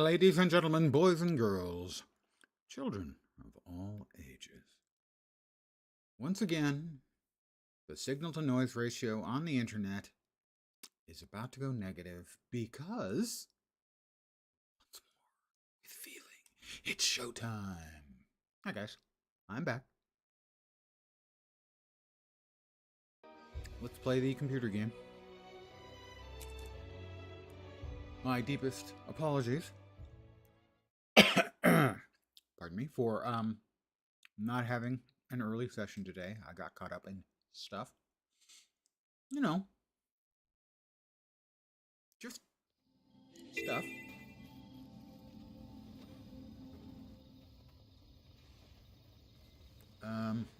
ladies and gentlemen, boys and girls, children of all ages. Once again, the signal-to-noise ratio on the internet is about to go negative because, once more, with feeling, it's showtime. Hi guys, I'm back. Let's play the computer game. My deepest apologies. Pardon me for not having an early session today. I got caught up in stuff. You know, just stuff.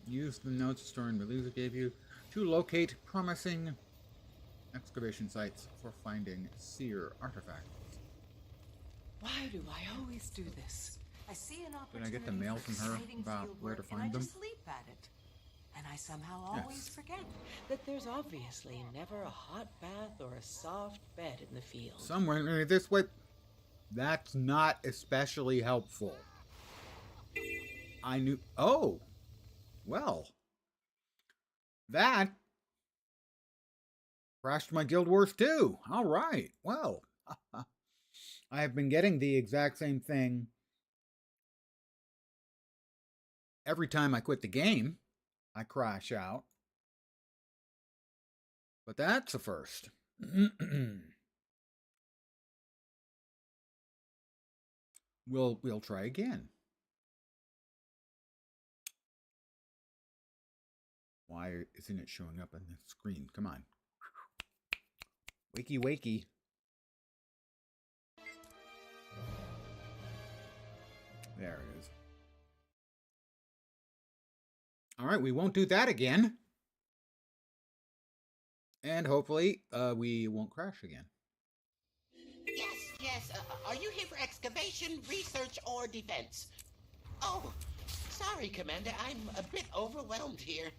Use the notes Store and Melusa gave you to locate promising excavation sites for finding seer artifacts. Why do I always do this? I see an opportunity. Did I get the mail from her about where to find them? I just leap at it. And I somehow always forget that there's obviously never a hot bath or a soft bed in the field. Somewhere this way. That's not especially helpful. I knew. Oh, well, that crashed my Guild Wars 2. All right. Well, I have been getting the exact same thing every time I quit the game. I crash out. But that's a first. We'll try again. Why isn't it showing up on the screen? Come on. Wakey, wakey. There it is. All right, we won't do that again. And hopefully, we won't crash again. Yes. Are you here for excavation, research, or defense? Oh, sorry, Commander. I'm a bit overwhelmed here.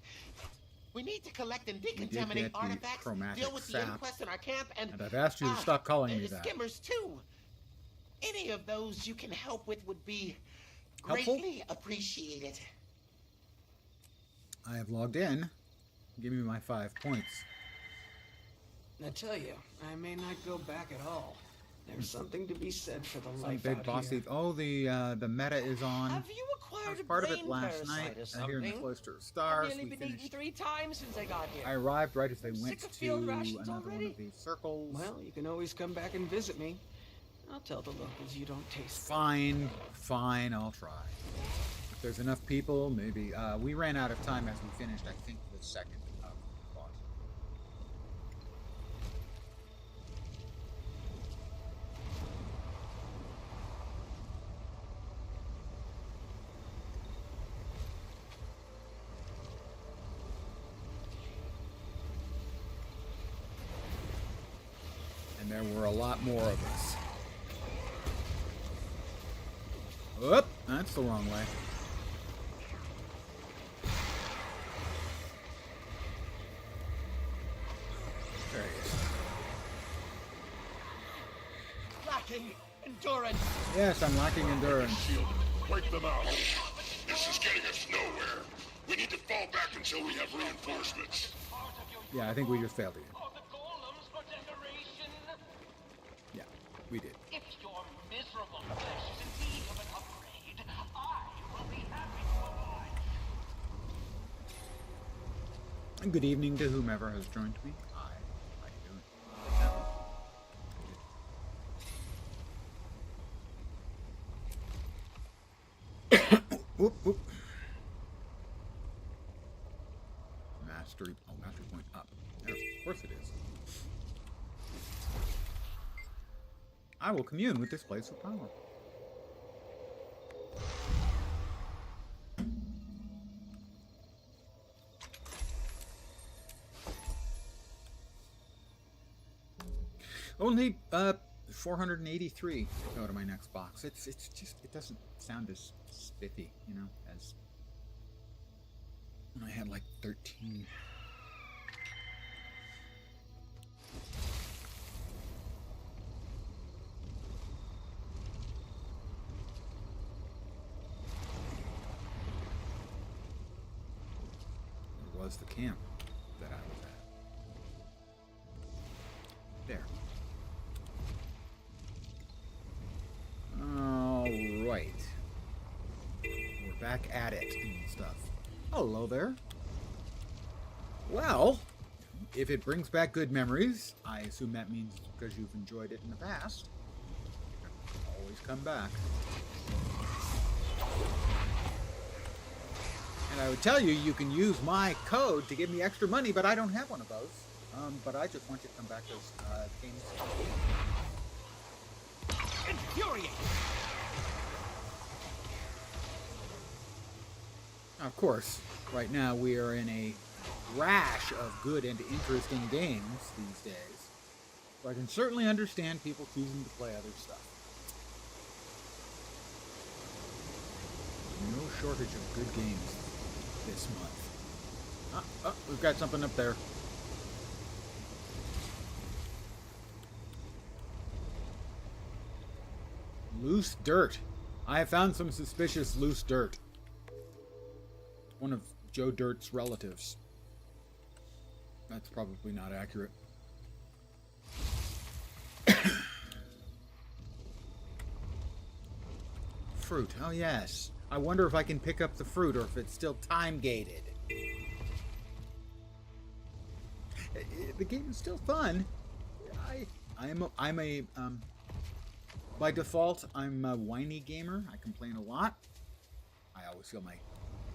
We need to collect and decontaminate artifacts, deal with the inquest in our camp, and I've asked you to stop calling me that. Skimmers, too. Any of those you can help with would be helpful? Greatly appreciated. I have logged in. Give me my 5 points. I tell you, I may not go back at all. There's something to be said for the life big out boss here. Oh, the meta is on. Have you acquired I was a part of brain it last night. Here in the Cloister of Stars. I've nearly been eaten 3 times since I got here. I arrived right as they went sick of to field another rations one already. of these circles. Well, you can always come back and visit me. I'll tell the locals you don't taste Fine, I'll try. If there's enough people, maybe. We ran out of time as we finished, I think, the second boss. And there were a lot more of us. Whoop! That's the wrong way. There he is. Lacking endurance. Yes, I'm lacking endurance. Shield. Wipe them out. This is getting us nowhere. We need to fall back until we have reinforcements. Yeah, I think we just failed again. Yeah, we did. If your miserable flesh is in need of an upgrade, I will be happy to oblige. And good evening to whomever has joined me. Hi, how you doing? Whoop, whoop. Mastery point up. Yes, of course it is. I will commune with this place of power. Only 483 to go to my next box. It's just, it doesn't sound as spiffy, you know, as when I had like 13. was the camp that I was at. There. All right. We're back at it and stuff. Hello there. Well, if it brings back good memories, I assume that means because you've enjoyed it in the past. Always come back. And I would tell you, you can use my code to give me extra money, but I don't have one of those. But I just want you to come back to games. Infuriate! Now, of course, right now we are in a rash of good and interesting games these days. So I can certainly understand people choosing to play other stuff. No shortage of good games this month. Oh, we've got something up there. Loose dirt. I have found some suspicious loose dirt. One of Joe Dirt's relatives. That's probably not accurate. Fruit. Oh, yes. I wonder if I can pick up the fruit or if it's still time-gated. The game is still fun. By default, I'm a whiny gamer. I complain a lot. I always feel my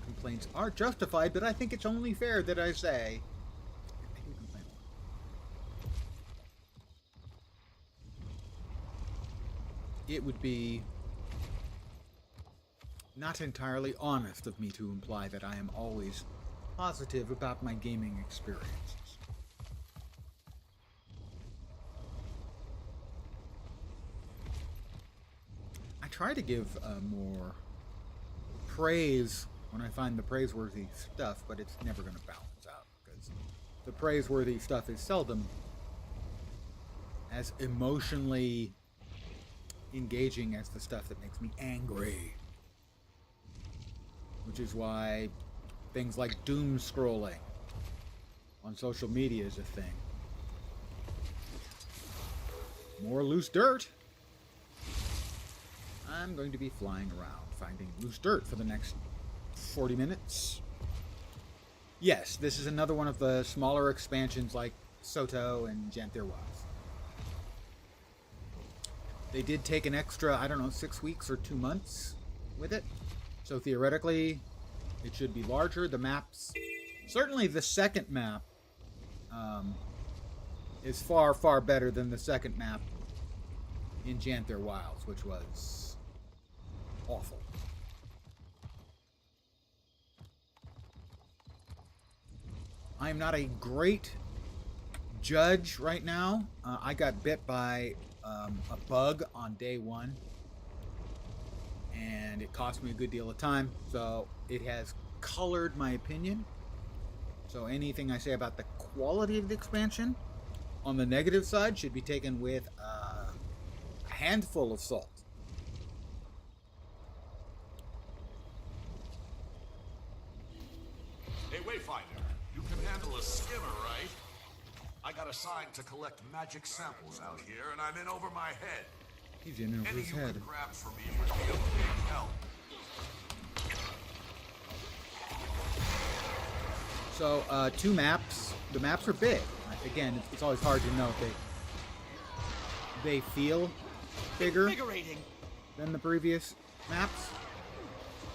complaints are justified, but I think it's only fair that I say I do complain a lot. It would be not entirely honest of me to imply that I am always positive about my gaming experiences. I try to give more praise when I find the praiseworthy stuff, but it's never going to balance out because the praiseworthy stuff is seldom as emotionally engaging as the stuff that makes me angry. Which is why things like doom scrolling on social media is a thing. More loose dirt. I'm going to be flying around finding loose dirt for the next 40 minutes. Yes, this is another one of the smaller expansions like Soto and Janthir was. They did take an extra, 6 weeks or 2 months with it. So theoretically, it should be larger. The maps, certainly the second map is far, far better than the second map in Janthir Wilds, which was awful. I am not a great judge right now. I got bit by a bug on day one. And it cost me a good deal of time, so it has colored my opinion. So anything I say about the quality of the expansion on the negative side should be taken with a handful of salt. Hey, Wayfinder, you can handle a skimmer, right? I got assigned to collect magic samples out here, and I'm in over my head. He's in over his head. Grab for me would be a big help. So, 2 maps. The maps are big. Again, it's always hard to know if they feel bigger than the previous maps.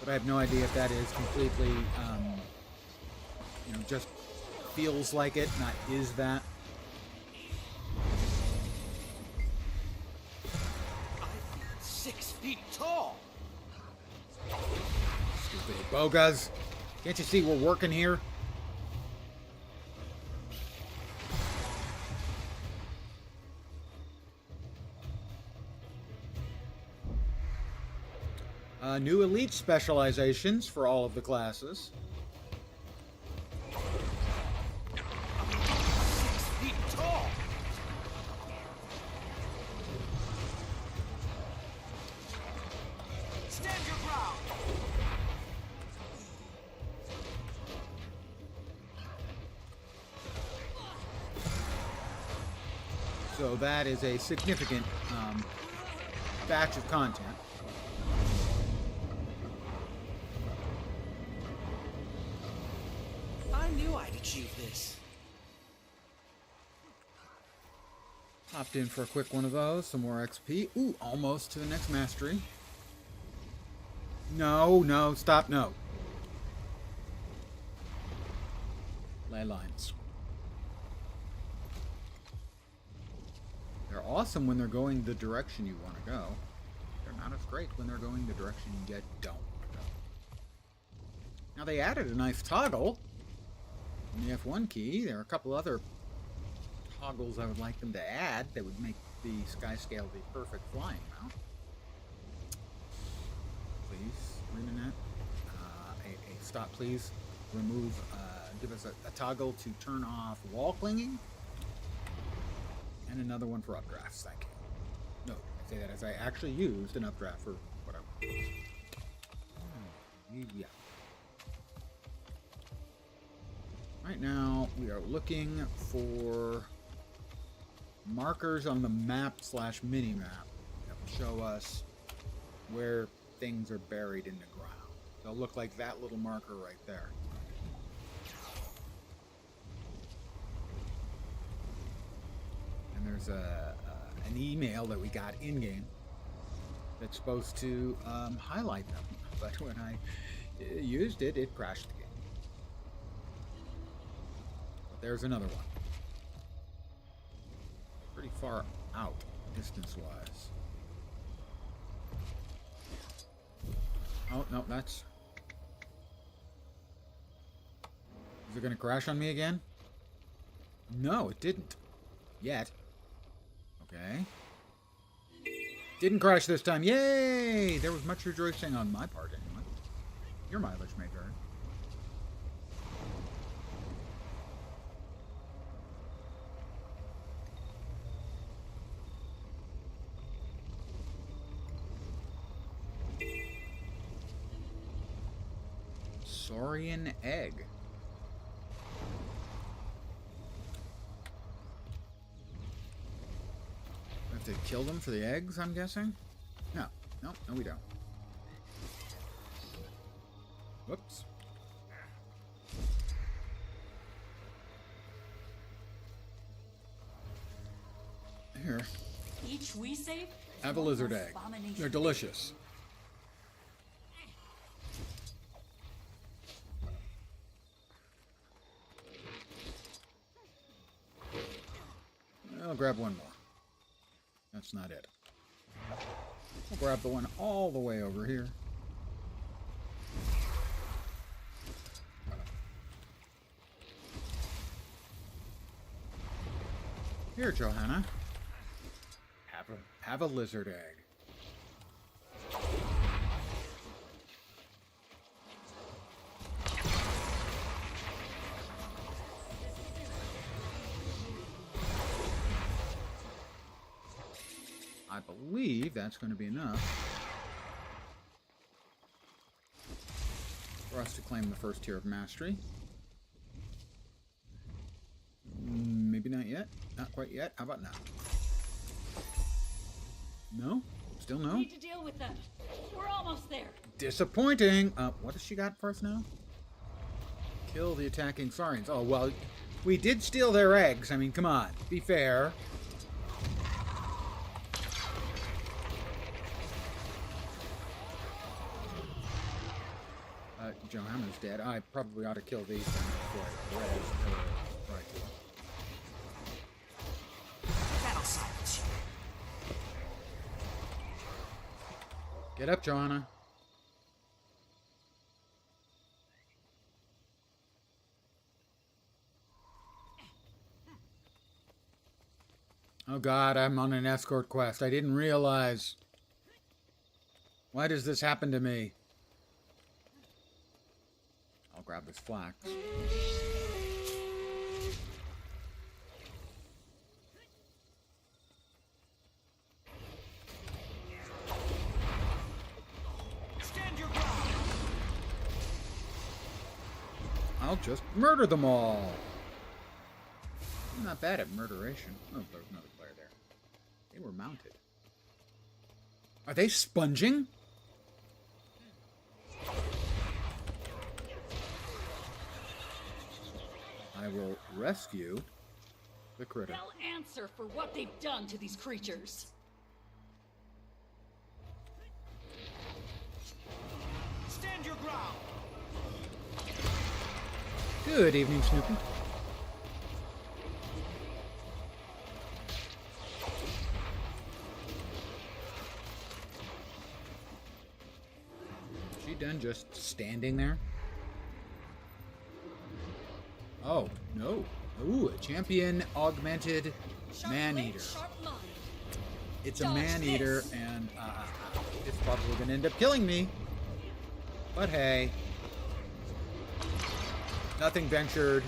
But I have no idea if that is completely, just feels like it, not is that. 6 feet tall. Stupid bogas. Can't you see we're working here? New elite specializations for all of the classes. 6 feet tall. Stand your ground. So that is a significant batch of content. I knew I'd achieve this. Popped in for a quick one of those. Some more XP. Ooh, almost to the next mastery. No, no, stop, no. Ley lines. They're awesome when they're going the direction you want to go. They're not as great when they're going the direction you don't want to go. Now they added a nice toggle in the F1 key. There are a couple other toggles I would like them to add that would make the sky scale the perfect flying mount. Please, Internet. A stop, please. Remove, give us a toggle to turn off wall clinging. And another one for updrafts, thank you. No, I say that as I actually used an updraft for whatever. Yeah. Right now, we are looking for markers on the map/mini-map that will show us where things are buried in the ground. They'll look like that little marker right there. And there's an email that we got in-game that's supposed to highlight them. But when I used it, it crashed the game. But there's another one. Pretty far out, distance-wise. Oh, no, that's... Is it going to crash on me again? No, it didn't. Yet. Okay. Didn't crash this time. Yay! There was much rejoicing on my part, anyway. Your mileage may vary. Saurian egg. We have to kill them for the eggs, I'm guessing? No. No, we don't. Whoops. Here. Each we save? Have a lizard egg. They're delicious. I'll grab one more. That's not it. I'll grab the one all the way over here. Here, Johanna. Have a lizard egg. I believe that's going to be enough for us to claim the first tier of mastery. Maybe not yet. Not quite yet. How about now? No? Still no? Need to deal with them. We're almost there. Disappointing. What has she got for us now? Kill the attacking Saurians. Oh, well, we did steal their eggs. I mean, come on. Be fair. Johanna's dead. I probably ought to kill these things before I res her right here. That'll silence you. Get up, Johanna. Oh God, I'm on an escort quest. I didn't realize. Why does this happen to me? I'll grab this flax. Stand your ground. I'll just murder them all. I'm not bad at murderation. Oh, there's another player there. They were mounted. Are they sponging? I will rescue the critter. They'll answer for what they've done to these creatures. Stand your ground. Good evening, Snoopy. She done just standing there? Oh, no. Ooh, a champion augmented man-eater. It's a man-eater, and it's probably going to end up killing me. But hey. Nothing ventured.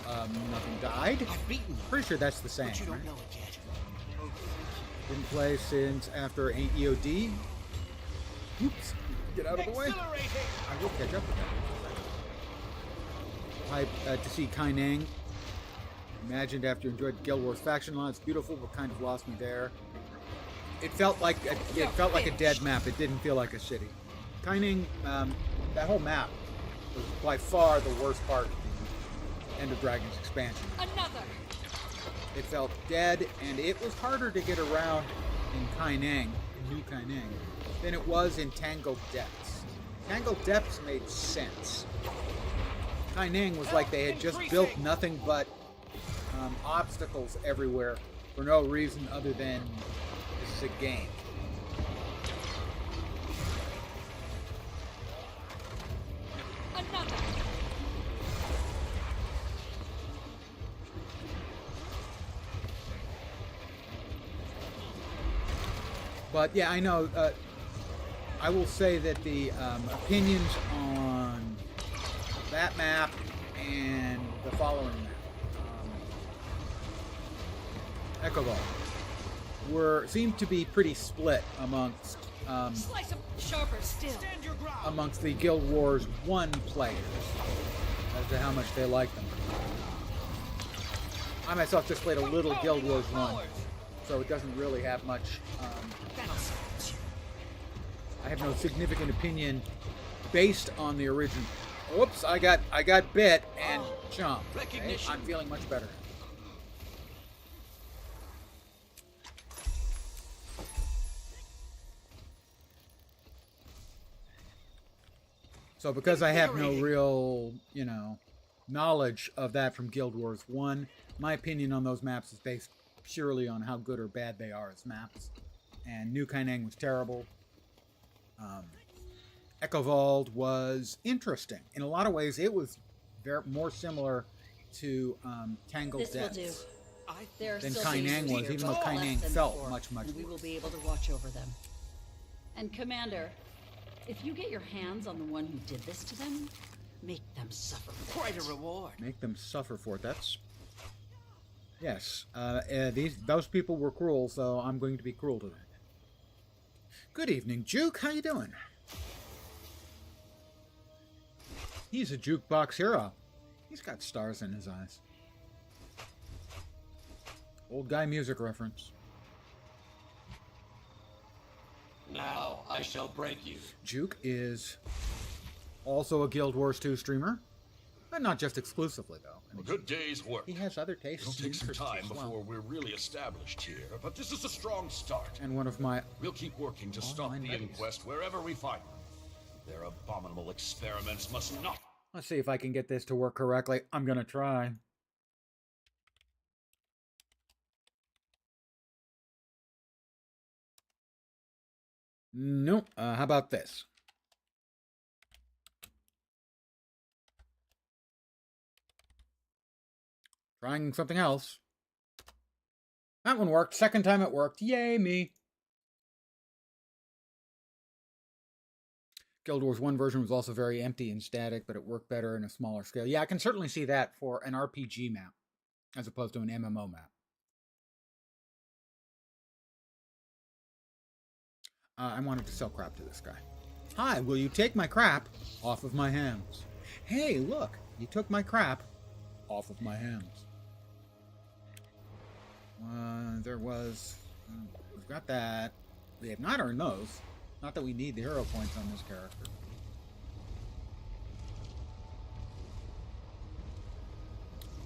Nothing died. I've beaten you, Pretty sure that's the same, but you don't right? know it yet. Didn't play since after EOD. Oops. Get out of the way. I will catch up with that. Hype to see Kai Nang. Imagined after enjoyed Guild Wars faction law. It's beautiful, but kind of lost me there. It felt like a dead map. It didn't feel like a city. Kai Nang, that whole map was by far the worst part of the End of Dragons expansion. Another. It felt dead, and it was harder to get around in Kai Nang, in New Kai Nang, than it was in Tangled Depths. Tangled Depths made sense. Kai Nang was like they had just built nothing but obstacles everywhere for no reason other than this is a game. Another. But yeah, I know. I will say that the opinions on that map and the following map, Echo Vault, seemed to be pretty split amongst Slice them sharper still. Stand your ground. amongst the Guild Wars 1 players as to how much they like them. I myself just played a little Guild Wars 1, so it doesn't really have much. I have no significant opinion based on the original. Whoops! I got bit and jumped. Okay? I'm feeling much better. So because I have no real, knowledge of that from Guild Wars 1, my opinion on those maps is based purely on how good or bad they are as maps. And New Kai Nang was terrible. Echo Vault was interesting. In a lot of ways, it was more similar to Tangled This will do. Depths There are than still Kai things Nang here, was, even but though Kai less Nang than felt before, much and we will worse. be able to watch over them. And Commander, if you get your hands on the one who did this to them, make them suffer for Quite it. a reward. Make them suffer for it. That's... Yes. Those people were cruel, so I'm going to be cruel to them. Good evening, Juke. How you doing? He's a jukebox hero. He's got stars in his eyes. Old guy music reference. Now I shall break you. Juke is also a Guild Wars 2 streamer, but not just exclusively, though. I A mean, good day's work. he has other tastes. It'll and take some interests time as well. before we're really established here, but this is a strong start. And one of my... We'll keep working to stop Online the buddies. inquest wherever we find them. Their abominable experiments must not. Let's see if I can get this to work correctly. I'm going to try. Nope. How about this? Trying something else. That one worked. Second time it worked. Yay, me. Guild Wars 1 version was also very empty and static, but it worked better in a smaller scale. Yeah, I can certainly see that for an RPG map, as opposed to an MMO map. I wanted to sell crap to this guy. Hi, will you take my crap off of my hands? Hey, look, you took my crap off of my hands. There was We've got that. We have not earned those. Not that we need the hero points on this character.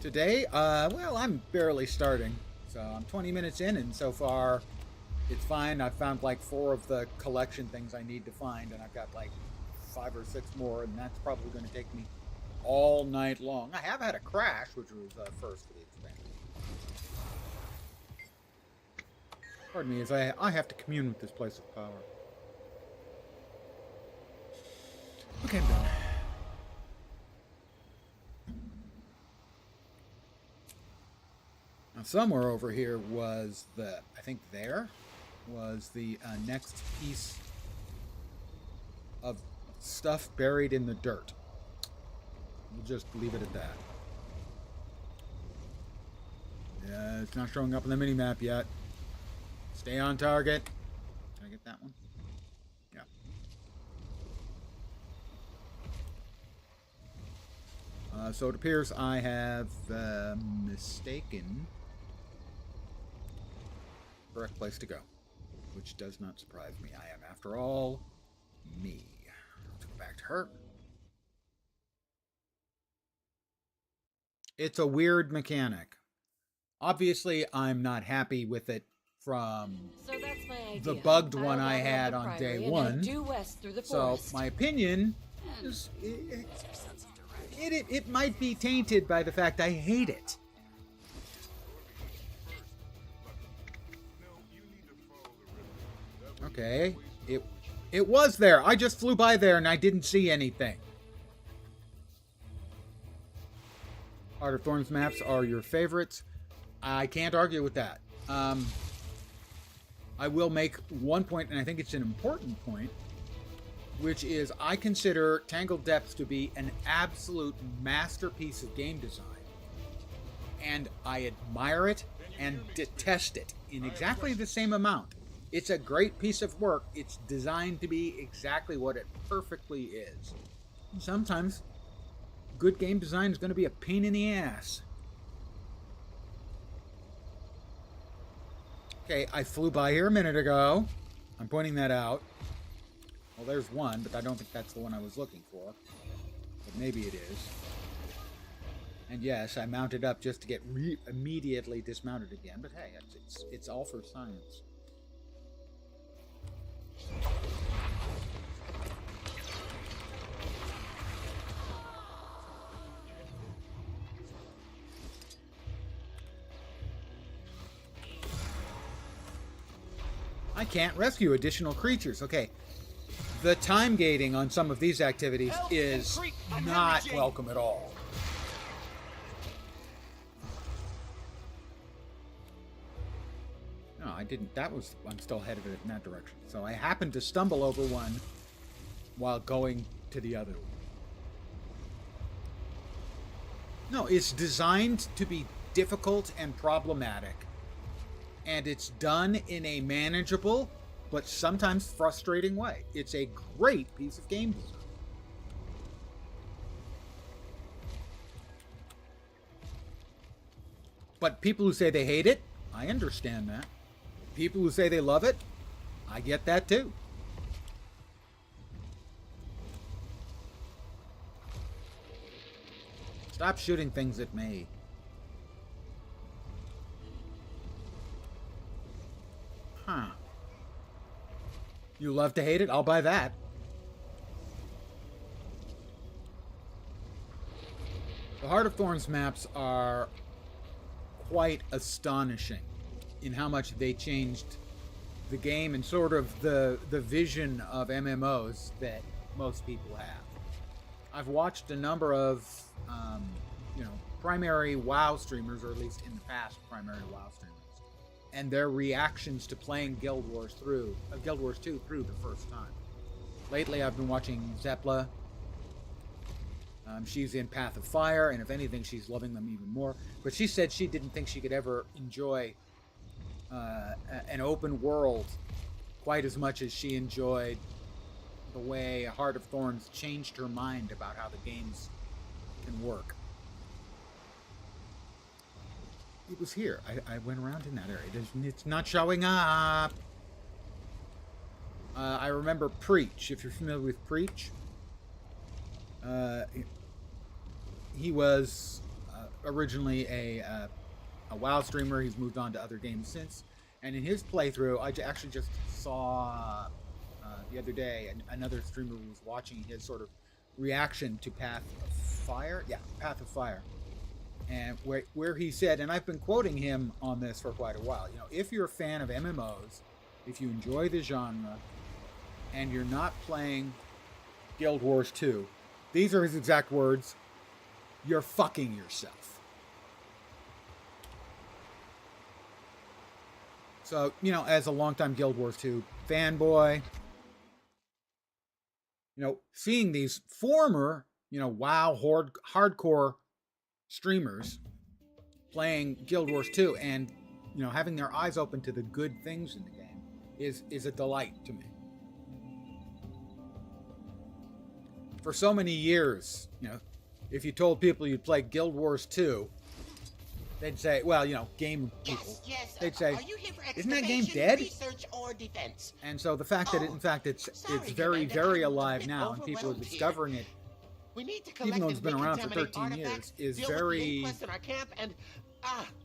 Today, well, I'm barely starting. So I'm 20 minutes in, and so far it's fine. I've found like 4 of the collection things I need to find, and I've got like 5 or 6 more, and that's probably going to take me all night long. I have had a crash, which was first for the expansion. Pardon me, as I have to commune with this place of power. Okay, I'm done. Now, somewhere over here was the, I think there was the next piece of stuff buried in the dirt. We'll just leave it at that. Yeah, it's not showing up on the mini-map yet. Stay on target. Can I get that one? Yeah. So it appears I have mistaken the correct place to go, which does not surprise me. I am, after all, me. Let's go back to her. It's a weird mechanic. Obviously, I'm not happy with it from the bugged one I had on day 1. So my opinion is it might be tainted by the fact I hate it. Okay, it was there. I just flew by there and I didn't see anything. Heart of Thorns maps are your favorites. I can't argue with that. I will make one point, and I think it's an important point, which is I consider Tangled Depths to be an absolute masterpiece of game design. And I admire it and detest it in exactly the same amount. It's a great piece of work. It's designed to be exactly what it perfectly is. And sometimes good game design is going to be a pain in the ass. Okay, I flew by here a minute ago. I'm pointing that out. Well, there's one, but I don't think that's the one I was looking for. But maybe it is. And yes, I mounted up just to get immediately dismounted again. But hey, it's all for science. I can't rescue additional creatures. Okay, the time gating on some of these activities is not welcome at all. No, I didn't. I'm still headed in that direction. So I happened to stumble over one while going to the other one. No, it's designed to be difficult and problematic. And it's done in a manageable, but sometimes frustrating way. It's a great piece of game design. But people who say they hate it, I understand that. People who say they love it, I get that too. Stop shooting things at me. Huh. You love to hate it? I'll buy that. The Heart of Thorns maps are quite astonishing in how much they changed the game and sort of the vision of MMOs that most people have. I've watched a number of, primary WoW streamers, or at least in the past, primary WoW streamers, and their reactions to playing Guild Wars 2 through the first time. Lately, I've been watching Zepla. She's in Path of Fire, and if anything, she's loving them even more. But she said she didn't think she could ever enjoy an open world quite as much as she enjoyed the way Heart of Thorns changed her mind about how the games can work. it was here. I went around in that area. It's not showing up. I remember Preach. If you're familiar with Preach, he was originally a WoW streamer. He's moved on to other games since. And in his playthrough, I actually just saw the other day another streamer was watching his sort of reaction to Path of Fire. Yeah, Path of Fire. And where he said, and I've been quoting him on this for quite a while, you know, if you're a fan of MMOs, if you enjoy the genre, and you're not playing Guild Wars 2, these are his exact words, you're fucking yourself. So, you know, as a longtime Guild Wars 2 fanboy, you know, seeing these former, you know, WoW hardcore streamers playing Guild Wars 2 and, you know, having their eyes open to the good things in the game is a delight to me. For so many years, you know, if you told people you'd play Guild Wars 2, they'd say, well, you know, game people. Yes. They'd say, are you here for isn't that game dead? Research or defense? And so the fact that, in fact, it's very, Commander, very I'm a alive bit now, and people are overwhelmed discovering here. it, We need to collect even though it's and been around for decontaminate 13 years, artifacts, is deal with the very inquest in our camp, and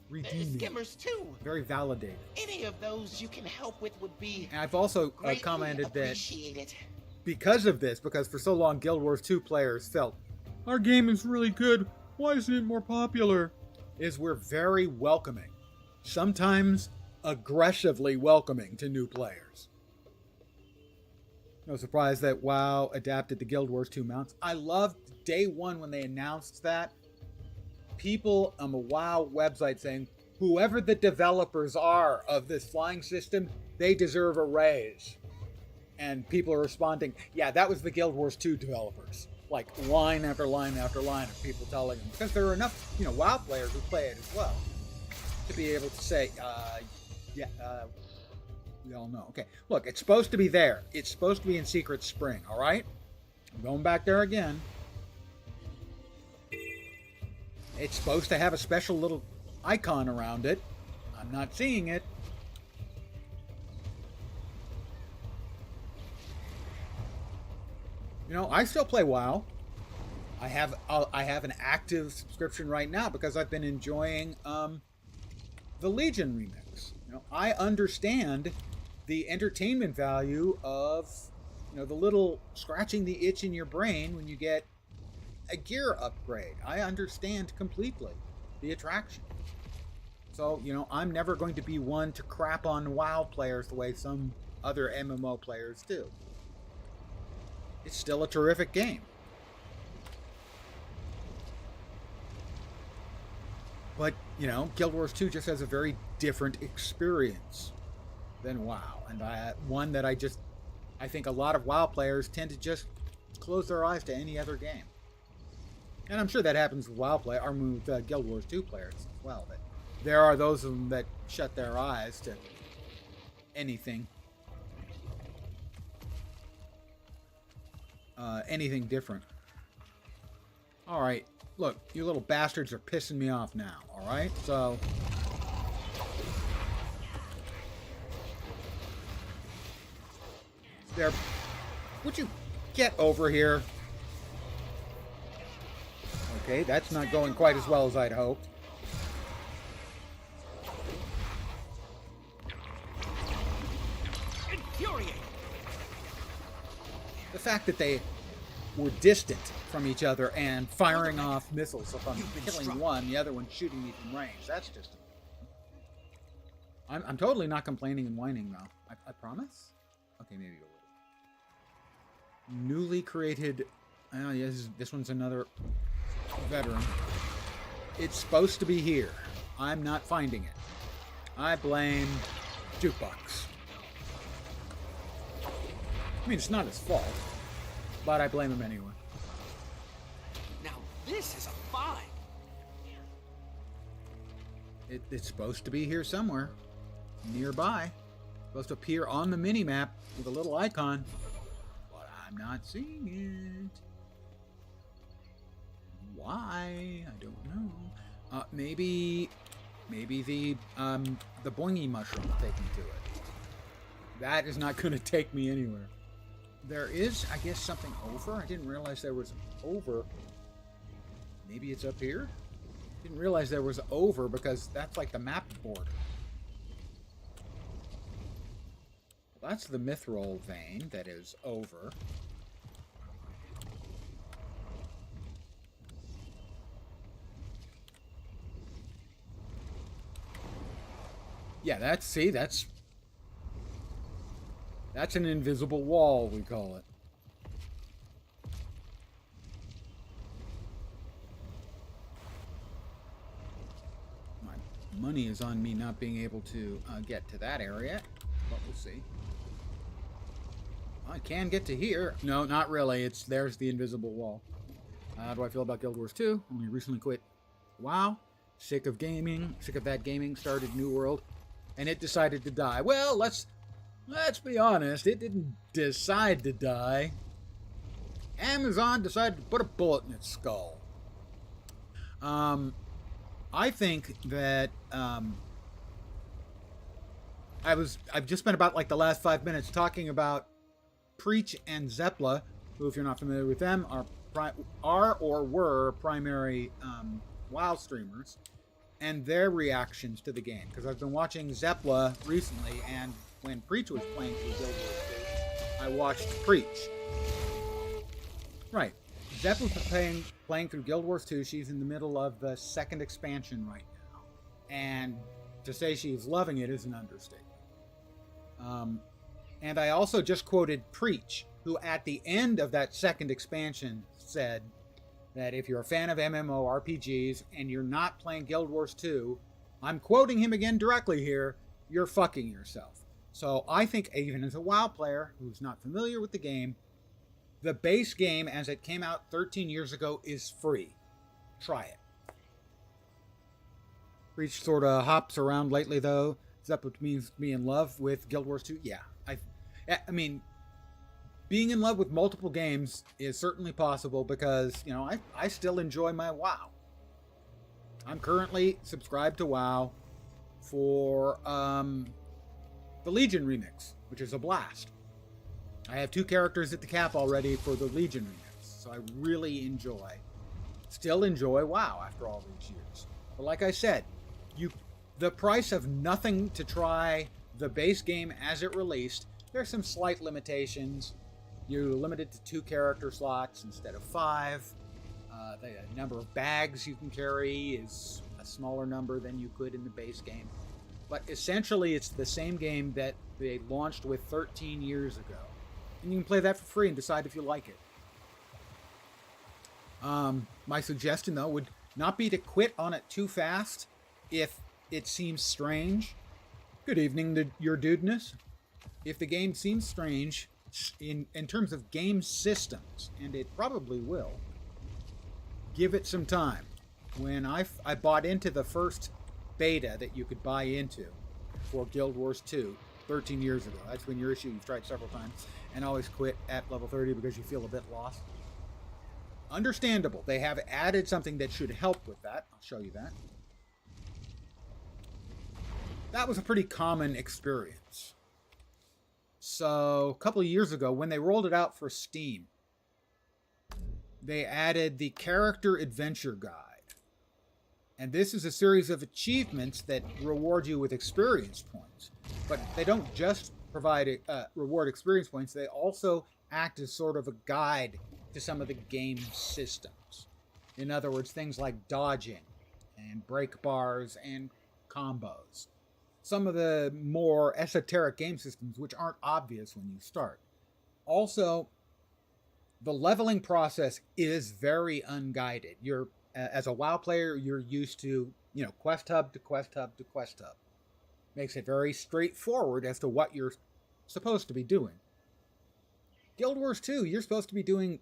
redeeming, skimmers too. very validated. Any of those you can help with would be And I've also greatly commented that appreciated. because of this, because for so long Guild Wars 2 players felt, our game is really good, why isn't it more popular? Is we're very welcoming. Sometimes aggressively welcoming to new players. No surprise that WoW adapted the Guild Wars 2 mounts. I loved day one when they announced that. People on the WoW website saying, whoever the developers are of this flying system, they deserve a raise. And people are responding, yeah, that was the Guild Wars 2 developers. Like line after line after line of people telling them. Because there are enough, you know, WoW players who play it as well to be able to say, we all know. Okay, look, it's supposed to be there. It's supposed to be in Secret Spring, all right? I'm going back there again. It's supposed to have a special little icon around it. I'm not seeing it. You know, I still play WoW. I have an active subscription right now because I've been enjoying the Legion remix. You know, I understand the entertainment value of, you know, the little scratching the itch in your brain when you get a gear upgrade. I understand completely the attraction. So, you know, I'm never going to be one to crap on WoW players the way some other MMO players do. It's still a terrific game. But, you know, Guild Wars 2 just has a very different experience than WoW. And one that I think a lot of WoW players tend to just close their eyes to any other game. And I'm sure that happens with WoW play, or with Guild Wars 2 players as well. That there are those of them that shut their eyes to anything. Anything different. Alright, look, you little bastards are pissing me off now, alright? So... there... Would you get over here? Okay, that's not going quite as well as I'd hoped. Infuriating. The fact that they were distant from each other and firing off missiles. If I'm killing one, the other one's shooting me from range. That's just... I'm totally not complaining and whining, though. I promise? Okay, maybe a little. Newly created... Oh, yes, this one's another veteran. It's supposed to be here. I'm not finding it. I blame Jukebox. I mean, it's not his fault, but I blame him anyway. Now this is a find. It's supposed to be here somewhere, nearby. Supposed to appear on the mini-map with a little icon, but I'm not seeing it. Why? I don't know. Maybe Maybe the boingy mushroom will take me to it. That is not going to take me anywhere. There is, I guess, something over. I didn't realize there was over. Maybe it's up here? Didn't realize there was over because that's like the map border. Well, that's the mithril vein that is over. Yeah, that's an invisible wall, we call it. My money is on me not being able to get to that area, but we'll see. I can get to here. No, not really. There's the invisible wall. How do I feel about Guild Wars 2? Only recently quit WoW. Sick of gaming. Sick of that gaming. Started New World. And it decided to die. Well, let's be honest. It didn't decide to die. Amazon decided to put a bullet in its skull. I think that I've just spent about like the last 5 minutes talking about Preach and Zepla, who, if you're not familiar with them, are or were primary WoW streamers, and their reactions to the game. Because I've been watching Zepla recently, and when Preach was playing through Guild Wars 2, I watched Preach. Right. Zepla's playing through Guild Wars 2. She's in the middle of the second expansion right now. And to say she's loving it is an understatement. And I also just quoted Preach, who at the end of that second expansion said that if you're a fan of MMORPGs and you're not playing Guild Wars 2, I'm quoting him again directly here, you're fucking yourself. So I think even as a WoW player who's not familiar with the game, the base game as it came out 13 years ago is free. Try it. Preach sort of hops around lately though. Is that what means me in love with Guild Wars 2? Yeah. I mean, being in love with multiple games is certainly possible because, you know, I still enjoy my WoW. I'm currently subscribed to WoW for the Legion remix, which is a blast. I have 2 characters at the cap already for the Legion remix, so I really still enjoy WoW after all these years. But like I said, the price of nothing to try the base game as it released, there's some slight limitations. You're limited to 2 character slots instead of 5. The number of bags you can carry is a smaller number than you could in the base game. But essentially, it's the same game that they launched with 13 years ago. And you can play that for free and decide if you like it. My suggestion, though, would not be to quit on it too fast if it seems strange. Good evening to your dudeness. If the game seems strange in terms of game systems, and it probably will, give it some time. When I bought into the first beta that you could buy into for Guild Wars 2 13 years ago. That's when your issue you've tried several times and always quit at level 30 because you feel a bit lost. Understandable. They have added something that should help with that. I'll show you that. That was a pretty common experience. So a couple of years ago, when they rolled it out for Steam, they added the Character Adventure Guide. And this is a series of achievements that reward you with experience points. But they don't just provide reward experience points, they also act as sort of a guide to some of the game systems. In other words, things like dodging and break bars and combos. Some of the more esoteric game systems which aren't obvious when you start. Also, the leveling process is very unguided. As a WoW player, you're used to, quest hub to quest hub to quest hub. Makes it very straightforward as to what you're supposed to be doing. Guild Wars 2, you're supposed to be doing,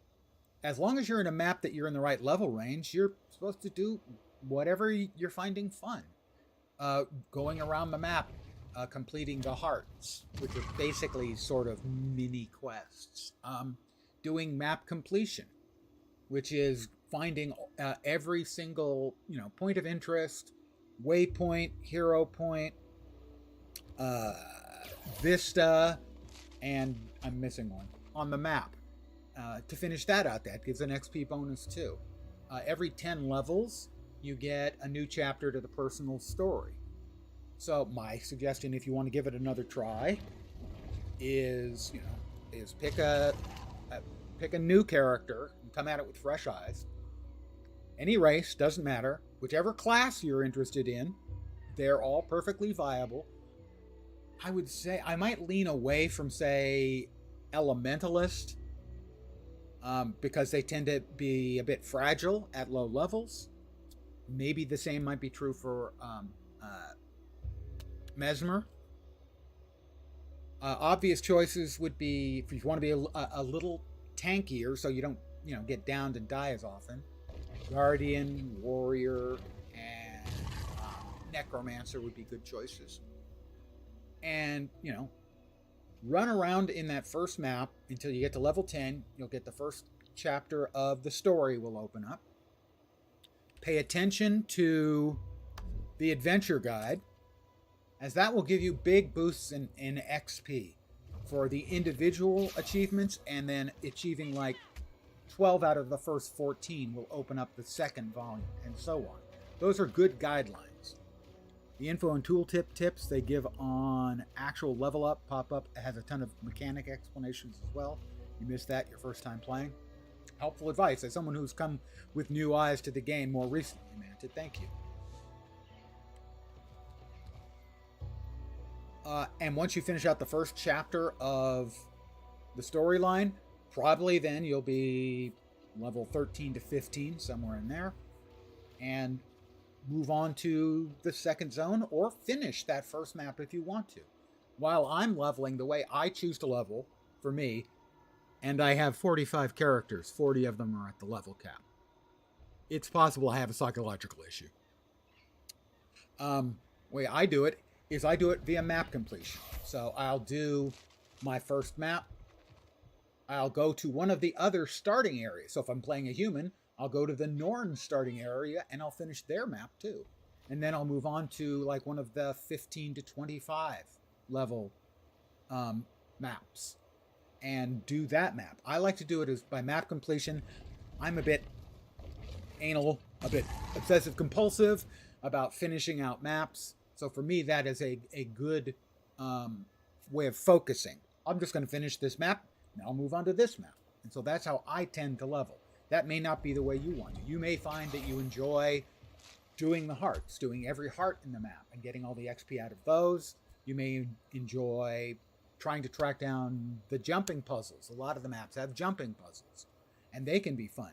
as long as you're in a map that you're in the right level range, you're supposed to do whatever you're finding fun. Going around the map, completing the hearts, which are basically sort of mini quests. Doing map completion, which is finding every single point of interest, Waypoint, Hero Point, Vista, and I'm missing one on the map. To finish that out, that gives an XP bonus too. Every 10 levels, you get a new chapter to the personal story. So my suggestion, if you want to give it another try, is pick a new character and come at it with fresh eyes. Any race, doesn't matter. Whichever class you're interested in, they're all perfectly viable. I would say I might lean away from, say, Elementalist, because they tend to be a bit fragile at low levels. Maybe the same might be true for Mesmer. Obvious choices would be, if you want to be a little tankier so you don't get downed and die as often, Guardian, Warrior, and Necromancer would be good choices. And run around in that first map until you get to level 10. You'll get the first chapter of the story will open up. Pay attention to the adventure guide, as that will give you big boosts in XP for the individual achievements, and then achieving like 12 out of the first 14 will open up the second volume, and so on. Those are good guidelines. The info and tooltip tips they give on actual level up pop-up has a ton of mechanic explanations as well. You missed that your first time playing. Helpful advice as someone who's come with new eyes to the game more recently, Manted. Thank you. And once you finish out the first chapter of the storyline, probably then you'll be level 13 to 15, somewhere in there, and move on to the second zone, or finish that first map if you want to. While I'm leveling the way I choose to level, for me, and I have 45 characters, 40 of them are at the level cap. It's possible I have a psychological issue. Way I do it is I do it via map completion. So I'll do my first map. I'll go to one of the other starting areas. So if I'm playing a human, I'll go to the Norn starting area and I'll finish their map too. And then I'll move on to like one of the 15 to 25 level maps and do that map. I like to do it as by map completion. I'm a bit anal, a bit obsessive compulsive about finishing out maps. So for me, that is a good way of focusing. I'm just going to finish this map, and I'll move on to this map. And so that's how I tend to level. That may not be the way you want to. You may find that you enjoy doing the hearts, doing every heart in the map and getting all the XP out of those. You may enjoy trying to track down the jumping puzzles. A lot of the maps have jumping puzzles, and they can be fun.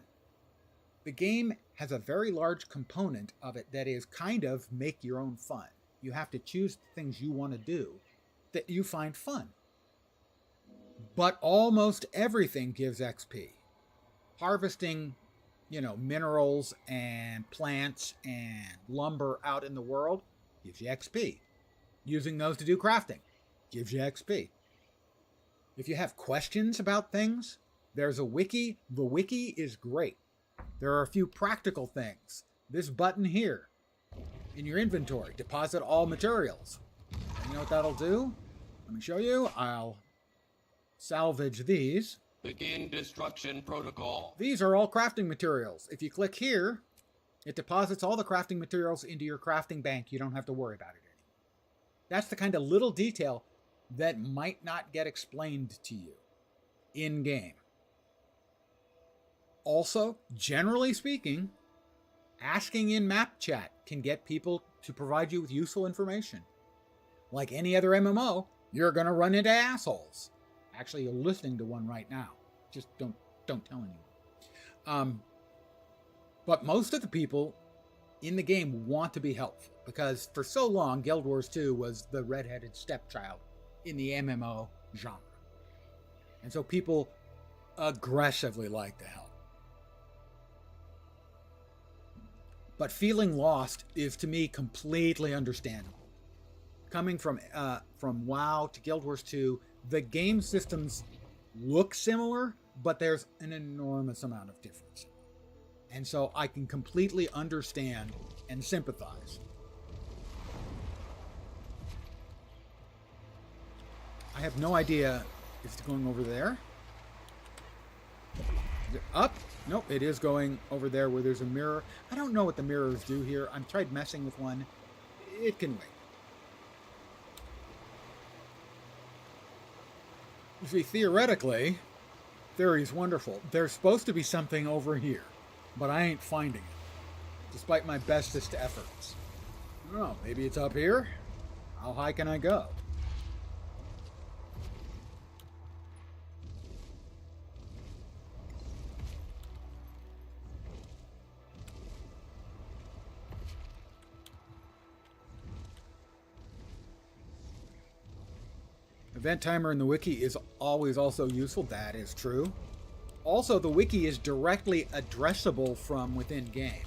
The game has a very large component of it that is kind of make your own fun. You have to choose things you want to do that you find fun. But almost everything gives XP. Harvesting, minerals and plants and lumber out in the world gives you XP. Using those to do crafting gives you XP. If you have questions about things, there's a wiki. The wiki is great. There are a few practical things. This button here in your inventory, deposit all materials. And you know what that'll do? Let me show you. I'll salvage these. Begin destruction protocol. These are all crafting materials. If you click here, it deposits all the crafting materials into your crafting bank. You don't have to worry about it anymore. That's the kind of little detail that might not get explained to you in-game. Also, generally speaking, asking in map chat can get people to provide you with useful information. Like any other MMO, you're going to run into assholes. Actually, you're listening to one right now. Just don't tell anyone. But most of the people in the game want to be helpful, because for so long, Guild Wars 2 was the redheaded stepchild in the MMO genre. And so people aggressively like to help. But feeling lost is, to me, completely understandable. Coming from WoW to Guild Wars 2, the game systems look similar, but there's an enormous amount of difference. And so I can completely understand and sympathize. I have no idea if it's going over there. Is it up? Nope, it is going over there where there's a mirror. I don't know what the mirrors do here. I've tried messing with one. It can wait. You see, theoretically, theory's wonderful. There's supposed to be something over here, but I ain't finding it, despite my bestest efforts. I don't know, maybe it's up here? How high can I go? Event timer in the wiki is always also useful. That is true. Also, the wiki is directly addressable from within game.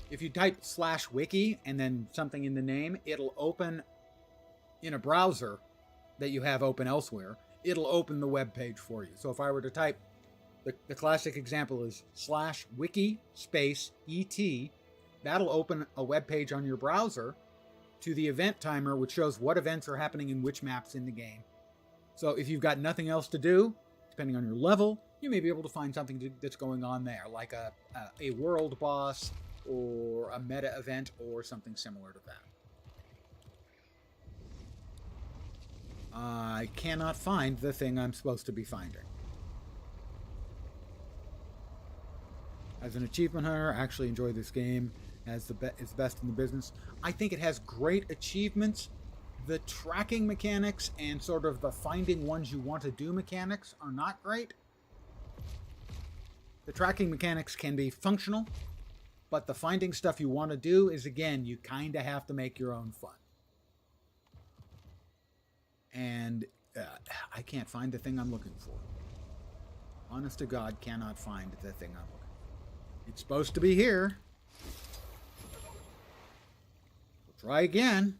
If you type /wiki and then something in the name, it'll open in a browser that you have open elsewhere. It'll open the web page for you. So if I were to type, the classic example is /wiki /et, that'll open a web page on your browser to the event timer, which shows what events are happening in which maps in the game. So if you've got nothing else to do, depending on your level, you may be able to find something that's going on there, like a world boss or a meta event or something similar to that. I cannot find the thing I'm supposed to be finding. As an achievement hunter, I actually enjoy this game. It's the best in the business. I think it has great achievements. The tracking mechanics and sort of the finding ones you want to do mechanics are not great. The tracking mechanics can be functional, but the finding stuff you want to do is, again, you kind of have to make your own fun. And I can't find the thing I'm looking for. Honest to God, cannot find the thing I'm looking for. It's supposed to be here. Try again.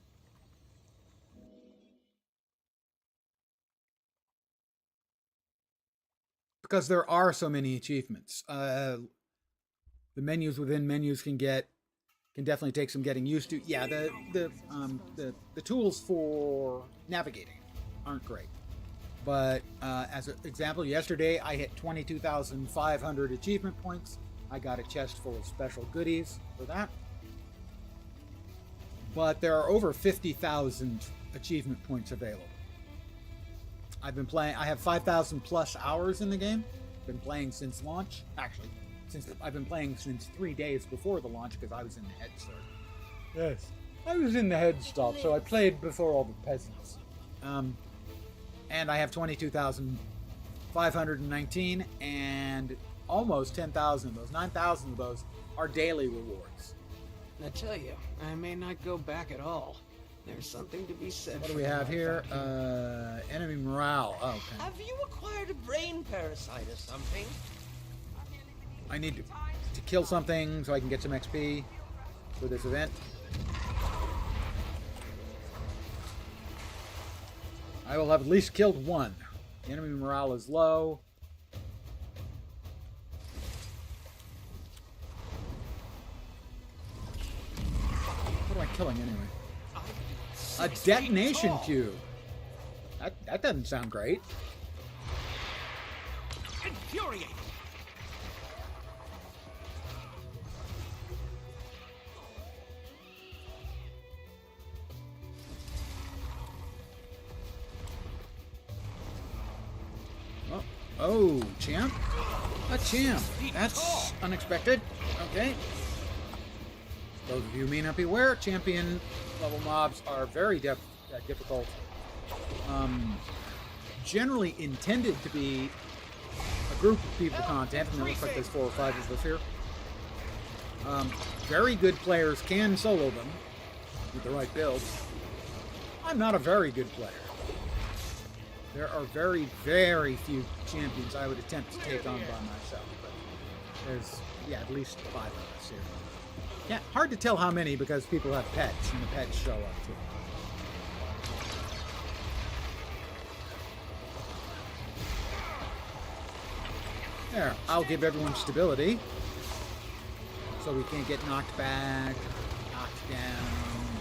Because there are so many achievements. The menus within menus can definitely take some getting used to. Yeah, the tools for navigating aren't great. But as an example, yesterday I hit 22,500 achievement points. I got a chest full of special goodies for that. But there are over 50,000 achievement points available. I've been playing, I have 5,000 plus hours in the game. Been playing since launch. Actually, I've been playing since 3 days before the launch because I was in the head start. Yes, I was in the head start, so I played before all the peasants. And I have 22,519 and almost 10,000 of those. 9,000 of those are daily rewards. I tell you, I may not go back at all. There's something to be said. What do we have here? Enemy morale. Oh, okay. Have you acquired a brain parasite or something? I need to kill something so I can get some XP for this event. I will have at least killed one. Enemy morale is low. What am I killing anyway? A detonation cube. That doesn't sound great. Infuriating. Oh, champ? A champ. That's unexpected. Okay. Those of you who may not be aware, champion level mobs are very difficult. Generally intended to be a group of people content, and it looks like there's 4 or 5 of us here. Very good players can solo them with the right builds. I'm not a very good player. There are very, very few champions I would attempt to take on by myself. But there's, at least 5 of us here. Yeah, hard to tell how many because people have pets, and the pets show up too. There, I'll give everyone stability. So we can't get knocked back, knocked down,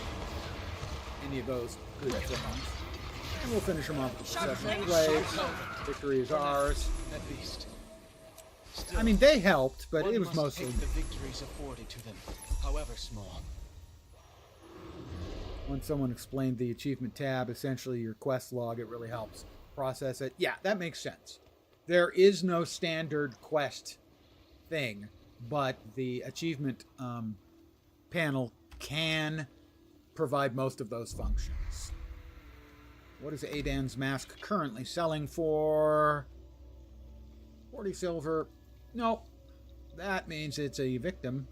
any of those good things. And we'll finish them off with successful plays. Victory is ours. At least. Still, I mean, they helped, but one it was must mostly... take the victories afforded to them, however small. When someone explained the achievement tab, essentially your quest log, it really helps process it. Yeah, that makes sense. There is no standard quest thing, but the achievement panel can provide most of those functions. What is Adan's mask currently selling for? 40 silver. No, that means it's a victim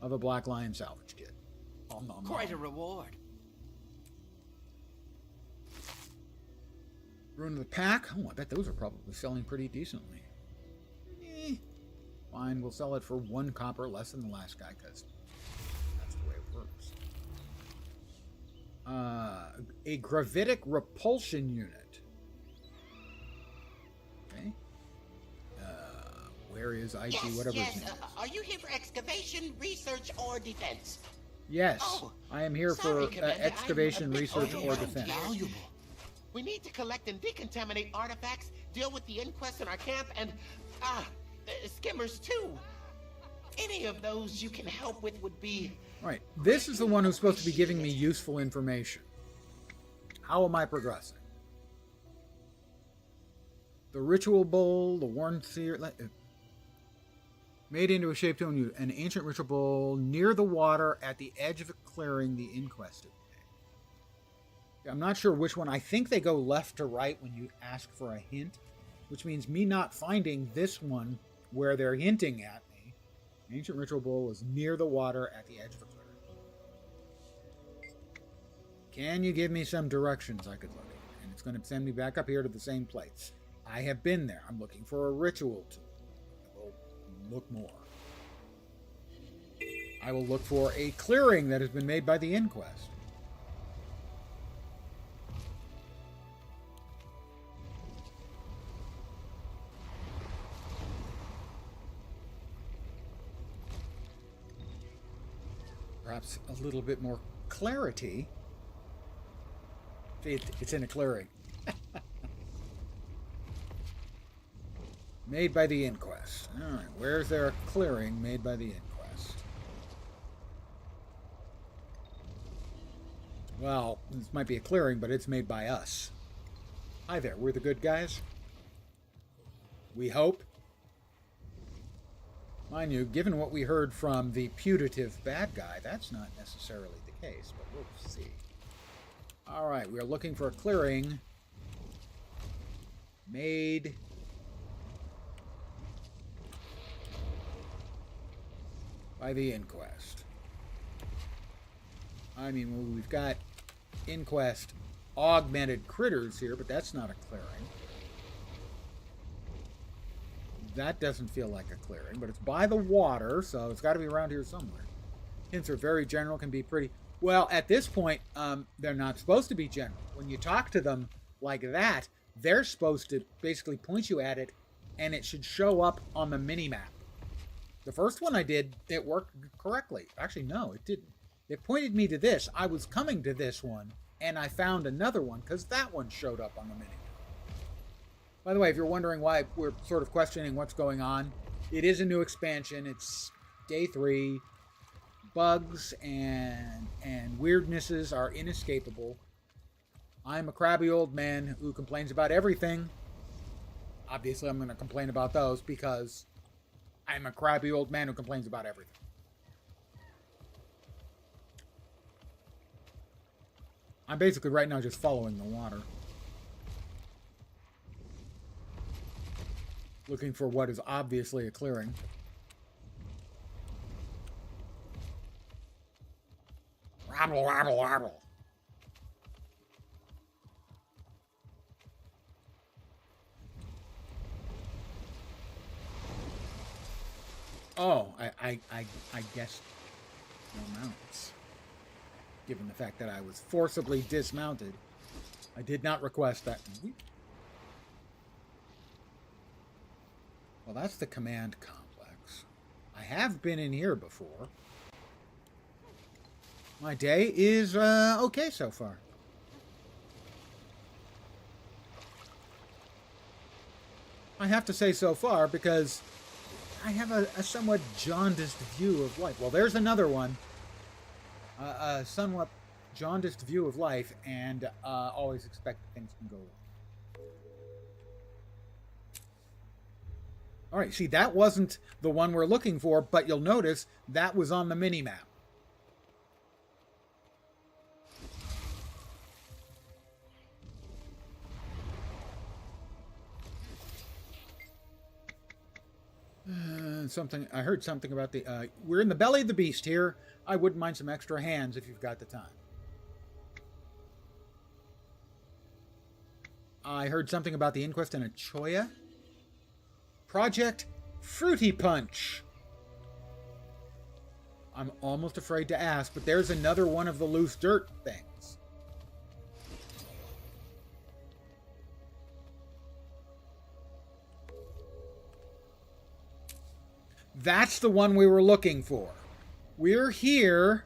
of a Black Lion salvage kit. Quite a reward. Rune of the Pack. Oh, I bet those are probably selling pretty decently. Fine, we'll sell it for 1 copper less than the last guy, because that's the way it works. A gravitic repulsion unit. Okay. Where is IG, whatever his name is? Are you here for excavation, research, or defense? Yes, Oh, I am here sorry, for Commander, excavation, I'm a bit research, or overwhelmed. defense. Valuable. We need to collect and decontaminate artifacts, deal with the inquest in our camp, and, skimmers too. Any of those you can help with would be... Right, this is the one who's supposed to be giving me useful information. How am I progressing? The ritual bowl, the worn seer... Made into a shape-tone unit. An ancient ritual bowl near the water at the edge of a clearing the inquest had made. I'm not sure which one. I think they go left to right when you ask for a hint, which means me not finding this one where they're hinting at me. Ancient ritual bowl is near the water at the edge of a clearing. Can you give me some directions I could look at? And it's going to send me back up here to the same place. I have been there. I'm looking for a ritual tool. Look more. I will look for a clearing that has been made by the inquest. Perhaps a little bit more clarity. It's in a clearing. Made by the inquest. All right, where's there a clearing made by the inquest? Well, this might be a clearing, but it's made by us. Hi there, we're the good guys. We hope. Mind you, given what we heard from the putative bad guy, that's not necessarily the case, but we'll see. All right, we are looking for a clearing made... by the inquest. I mean, well, we've got inquest augmented critters here, but that's not a clearing. That doesn't feel like a clearing, but it's by the water, so it's got to be around here somewhere. Hints are very general, can be pretty... Well, at this point, they're not supposed to be general. When you talk to them like that, they're supposed to basically point you at it, and it should show up on the mini-map. The first one I did, it worked correctly. Actually, no, it didn't. It pointed me to this. I was coming to this one, and I found another one, because that one showed up on the mini. By the way, if you're wondering why we're sort of questioning what's going on, it is a new expansion. It's day 3. Bugs and weirdnesses are inescapable. I'm a crabby old man who complains about everything. Obviously, I'm going to complain about those, because... I'm a crabby old man who complains about everything. I'm basically right now just following the water. Looking for what is obviously a clearing. Rabble, rabble, rabble. Oh, I guess no mounts. Given the fact that I was forcibly dismounted, I did not request that. Well, that's the command complex. I have been in here before. My day is okay so far. I have to say so far, because I have a somewhat jaundiced view of life. Well, there's another one. A somewhat jaundiced view of life, and always expect things can go wrong. All right, see, that wasn't the one we're looking for, but you'll notice that was on the mini-map. I heard something about the, we're in the belly of the beast here. I wouldn't mind some extra hands if you've got the time. I heard something about the inquest in Achoya. Project Fruity Punch. I'm almost afraid to ask, but there's another one of the loose dirt things. That's the one we were looking for. We're here.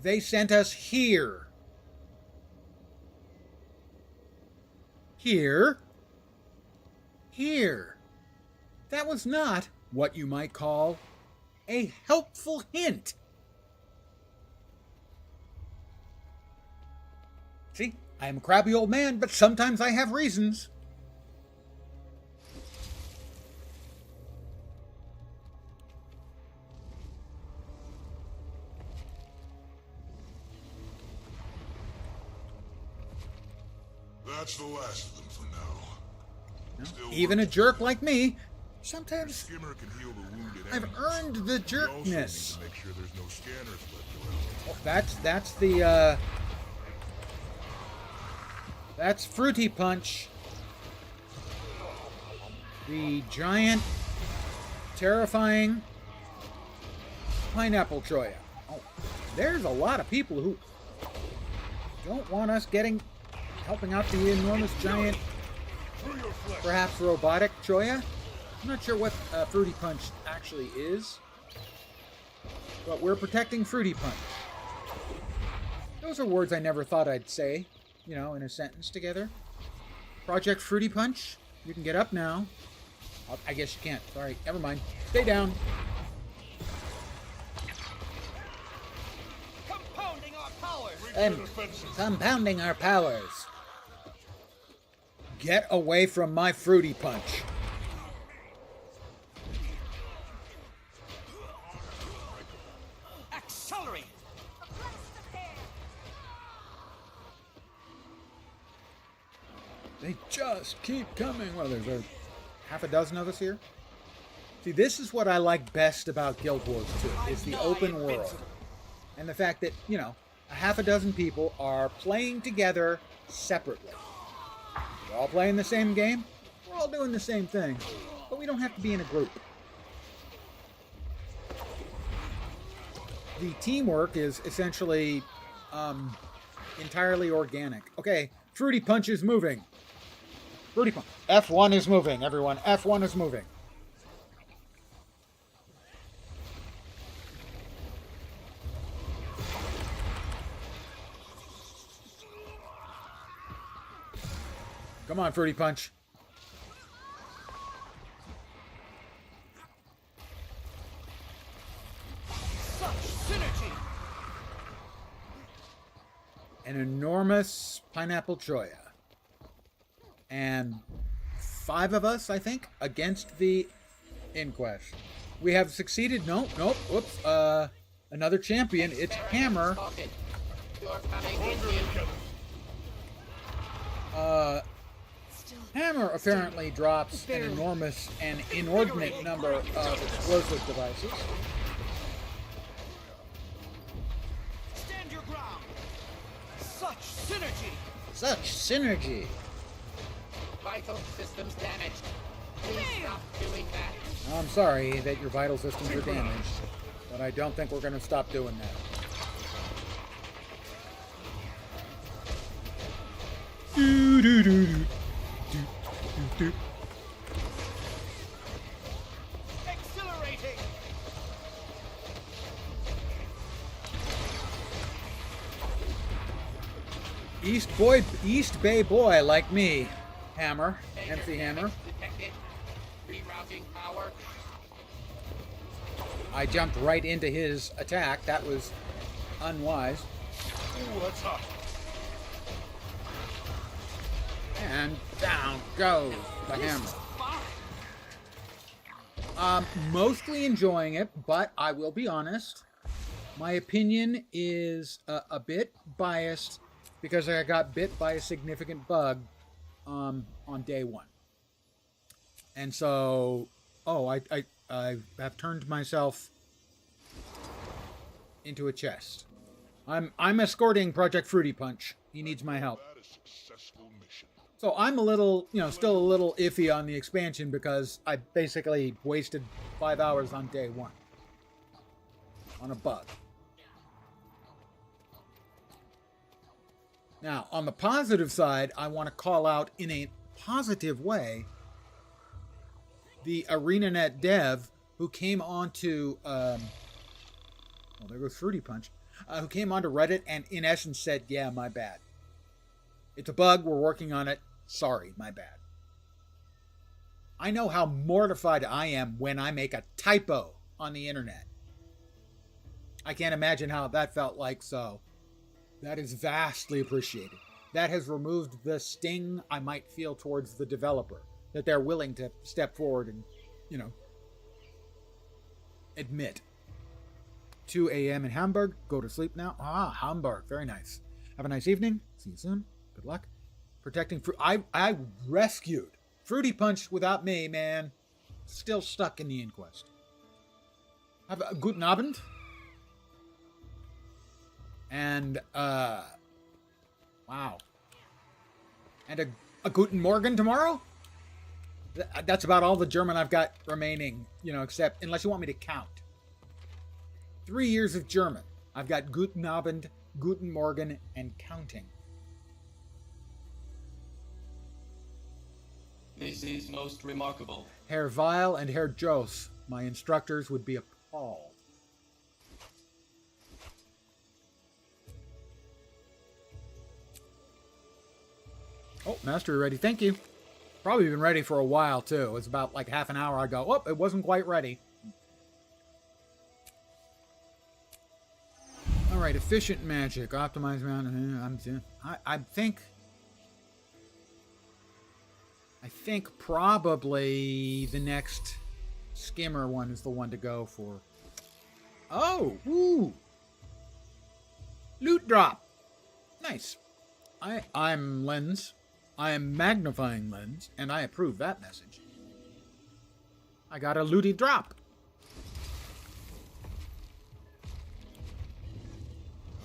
They sent us here. Here. Here. That was not what you might call a helpful hint. See, I am a crappy old man, but sometimes I have reasons. That's the last of them for now. Even a jerk like me, sometimes Skimmer can heal the wounded I've enemies. earned the We also jerkness. need to make sure there's no scanners left around. That's Fruity Punch. The giant, terrifying pineapple Troya. Oh, there's a lot of people who don't want us helping out the enormous giant, perhaps robotic Troya. I'm not sure what Fruity Punch actually is, but we're protecting Fruity Punch. Those are words I never thought I'd say, in a sentence together. Project Fruity Punch. You can get up now. I guess you can't. Sorry, never mind. Stay down. Compounding our powers. Compounding our powers. Get away from my Fruity Punch. Accelerate. They just keep coming. Well, there's a half a dozen of us here. See, this is what I like best about Guild Wars 2, is the open world. And the fact that, a half a dozen people are playing together separately. We're all playing the same game. We're all doing the same thing. But we don't have to be in a group. The teamwork is essentially entirely organic. Okay, Fruity Punch is moving. Fruity Punch. F1 is moving, everyone. F1 is moving. Come on, Fruity Punch. Such synergy. An enormous pineapple Troya. And 5 of us, I think, against the inquest. We have succeeded. Nope. Whoops. Another champion. It's Hammer. Hammer apparently drops an enormous and inordinate number of explosive devices. Stand your ground. Such synergy. Such synergy. Vital systems damaged. Please stop doing that. I'm sorry that your vital systems are damaged, but I don't think we're going to stop doing that. Accelerating. East Bay boy like me, Hammer, MC Hammer. Detected. working power. I jumped right into his attack. That was unwise. Ooh, that's hot. And down goes the hammer. Mostly enjoying it, but I will be honest. My opinion is a bit biased because I got bit by a significant bug on day one. And so, I have turned myself into a chest. I'm escorting Project Fruity Punch. He needs my help. So I'm a little, still a little iffy on the expansion because I basically wasted 5 hours on day one on a bug. Now, on the positive side, I want to call out in a positive way the ArenaNet dev who came onto, there goes Fruity Punch, who came onto Reddit and in essence said, yeah, my bad. It's a bug, we're working on it. Sorry, my bad. I know how mortified I am when I make a typo on the internet. I can't imagine how that felt like, so that is vastly appreciated. That has removed the sting I might feel towards the developer, that they're willing to step forward and, admit. 2 a.m. in Hamburg. Go to sleep now. Ah, Hamburg. Very nice. Have a nice evening. See you soon. Good luck. Protecting fruit. I rescued Fruity Punch without me, man. Still stuck in the inquest. Have a guten Abend. And, wow. And a guten Morgen tomorrow? That's about all the German I've got remaining, except, unless you want me to count. 3 years of German. I've got guten Abend, guten Morgen, and counting. This is most remarkable. Herr Weil and Herr Joss, my instructors, would be appalled. Oh, Master, ready. Thank you. Probably been ready for a while, too. It's about like half an hour I go, oh, it wasn't quite ready. All right, efficient magic. Optimize mountain. I think probably the next skimmer one is the one to go for. Oh, woo! Loot drop. Nice. I'm Lens. I am magnifying Lens, and I approve that message. I got a looty drop.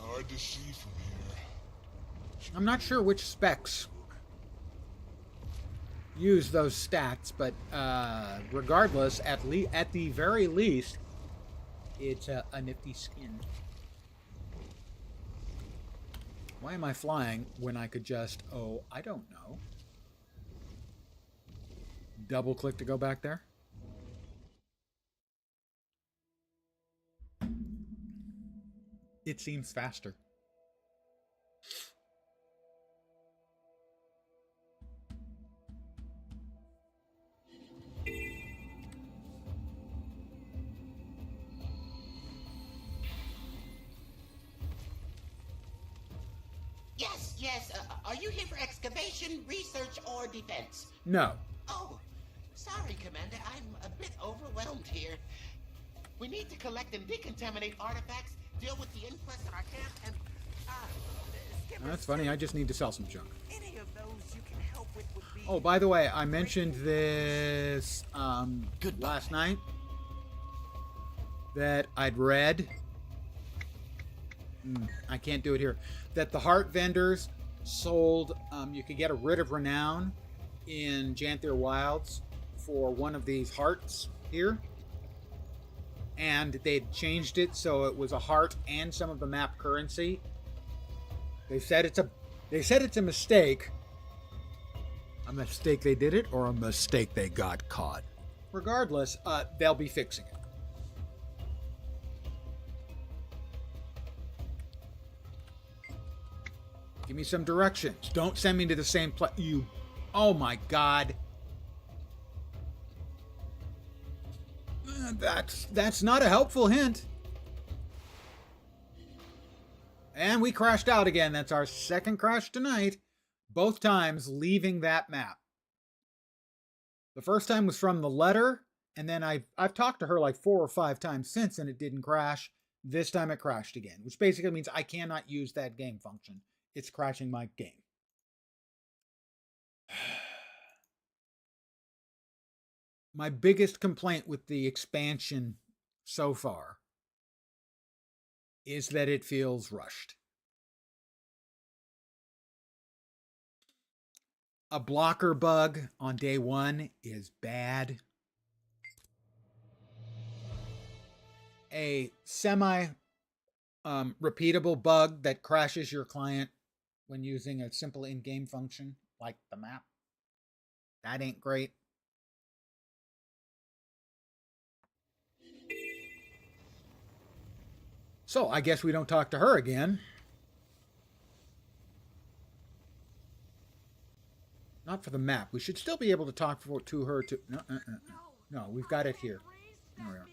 Hard to see from here. I'm not sure which specs use those stats, but regardless, at the very least, it's a nifty skin. Why am I flying when I could just, I don't know. Double click to go back there? It seems faster. Yes. Are you here for excavation, research, or defense? No. Oh, sorry, Commander. I'm a bit overwhelmed here. We need to collect and decontaminate artifacts, deal with the inquest in our camp, and That's funny. I just need to sell some junk. Any of those you can help with would be... Oh, by the way, I mentioned this last night that I'd read. I can't do it here. That the heart vendors sold, you could get a Writ of Renown in Janther Wilds for one of these hearts here. And they'd changed it so it was a heart and some of the map currency. They said it's a mistake. A mistake they did it, or a mistake they got caught. Regardless, they'll be fixing it. Give me some directions. Don't send me to the same place. Oh my God. That's not a helpful hint. And we crashed out again. That's our second crash tonight. Both times leaving that map. The first time was from the letter, and then I've talked to her like 4 or 5 times since, and it didn't crash. This time it crashed again, which basically means I cannot use that game function. It's crashing my game. My biggest complaint with the expansion so far is that it feels rushed. A blocker bug on day 1 is bad. A repeatable bug that crashes your client when using a simple in-game function like the map, that ain't great. So I guess we don't talk to her again. Not for the map. We should still be able to talk to her to... No, we've got it here. There we are.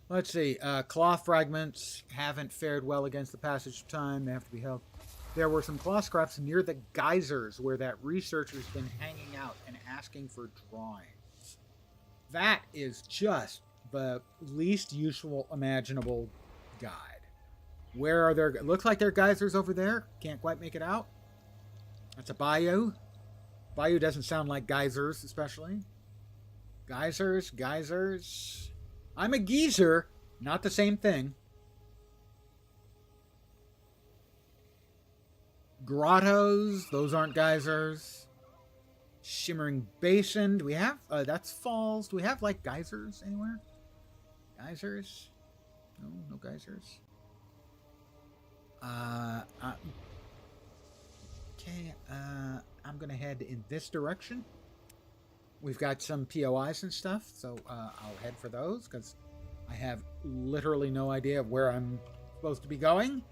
Let's see. Cloth fragments haven't fared well against the passage of time. They have to be held. There were some cloth scraps near the geysers where that researcher's been hanging out and asking for drawings. That is just the least useful imaginable guide. Where are there... Looks like there are geysers over there. Can't quite make it out. That's a bayou. Bayou doesn't sound like geysers, especially. Geysers. I'm a geezer. Not the same thing. Grottos. Those aren't geysers. Shimmering basin. Do we have... that's falls. Do we have, like, geysers anywhere? Geysers? No geysers. Okay, I'm going to head in this direction. We've got some POIs and stuff, so I'll head for those, because I have literally no idea of where I'm supposed to be going,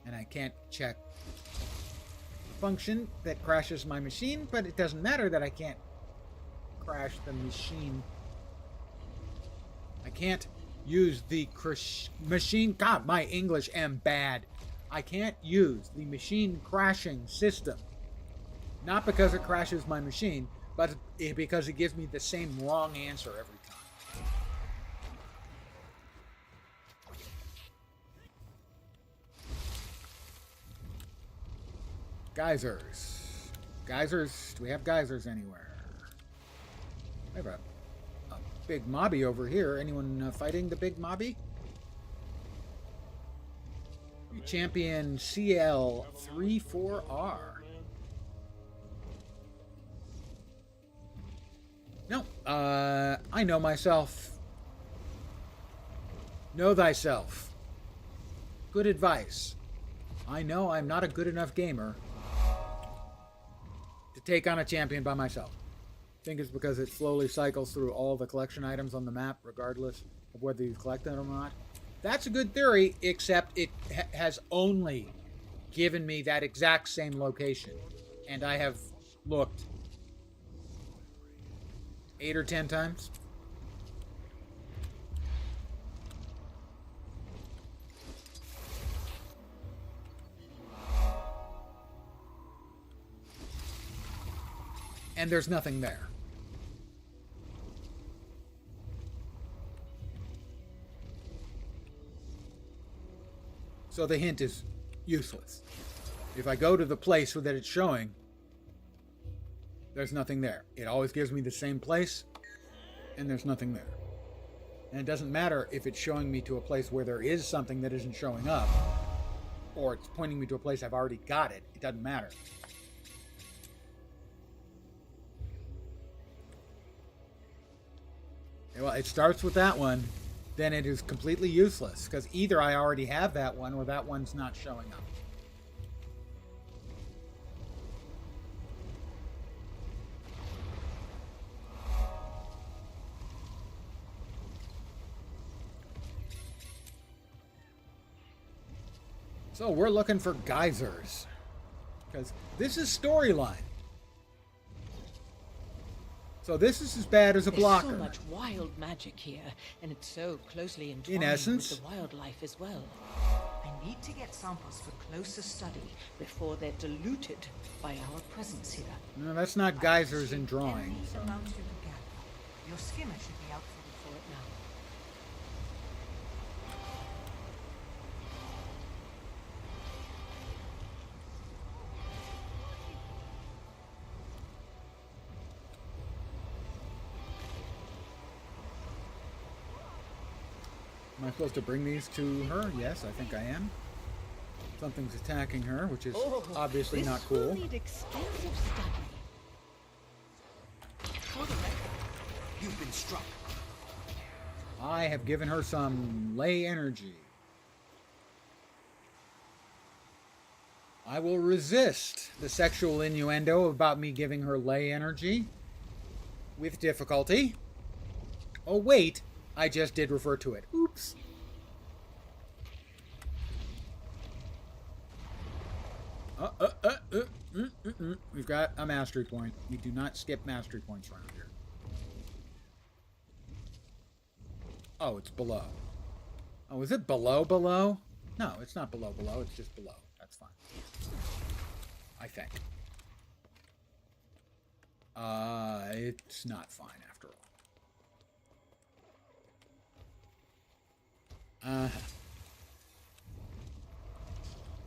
and I can't check function that crashes my machine, but it doesn't matter that I can't crash the machine. I can't use the machine... God, my English am bad. I can't use the machine crashing system. Not because it crashes my machine, but because it gives me the same wrong answer every time. Geysers. Geysers. Do we have geysers anywhere? We have a big mobby over here. Anyone fighting the big mobby? Champion CL34R. No, I know myself. Know thyself. Good advice. I know I'm not a good enough gamer to take on a champion by myself. I think it's because it slowly cycles through all the collection items on the map, regardless of whether you collect them or not. That's a good theory, except it has only given me that exact same location. And I have looked 8 or 10 times. And there's nothing there. So the hint is useless. If I go to the place that it's showing, there's nothing there. It always gives me the same place, and there's nothing there. And it doesn't matter if it's showing me to a place where there is something that isn't showing up, or it's pointing me to a place I've already got it. It doesn't matter. Well, it starts with that one. Then it is completely useless, because either I already have that one or that one's not showing up. So we're looking for geysers, because this is storyline. So this is as bad as a blocker. There's so much wild magic here, and it's so closely entwined In essence. with the wildlife as well. I need to get samples for closer study before they're diluted by our presence here. No, that's not geysers in drawing. Any amount you can gather. Your skimmer should be outfitted for it now. Am I supposed to bring these to her? Yes, I think I am. Something's attacking her, which is obviously not cool. This will need extensive study. For the record, you've been struck. I have given her some ley energy. I will resist the sexual innuendo about me giving her ley energy with difficulty. Oh, wait. I just did refer to it. Oops. We've got a mastery point. We do not skip mastery points around here. Oh, it's below. Oh, is it below? No, it's not below. It's just below. That's fine. I think. It's not fine after all.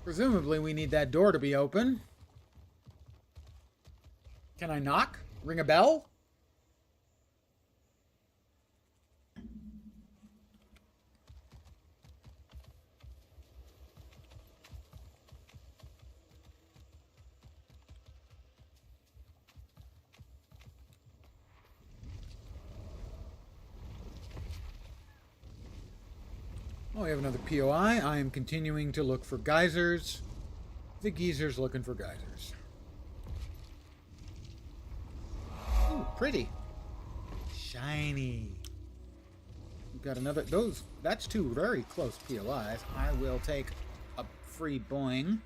Presumably we need that door to be open. Can I knock? Ring a bell? Oh, we have another POI. I am continuing to look for geysers. The geezer's looking for geysers. Ooh, pretty. Shiny. We've got another... That's two very close POIs. I will take a free boing.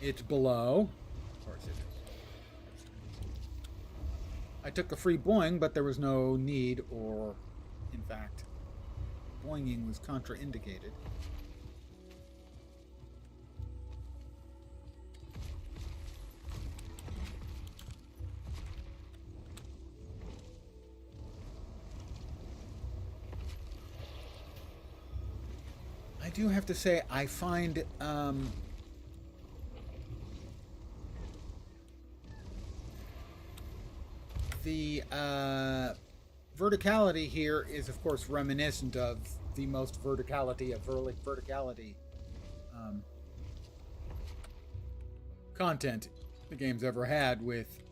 It's below. Of course it is. I took a free boing, but there was no need, or, in fact, boinging was contraindicated. I do have to say, I find, the verticality here is, of course, reminiscent of the most verticality of verticality content the game's ever had, with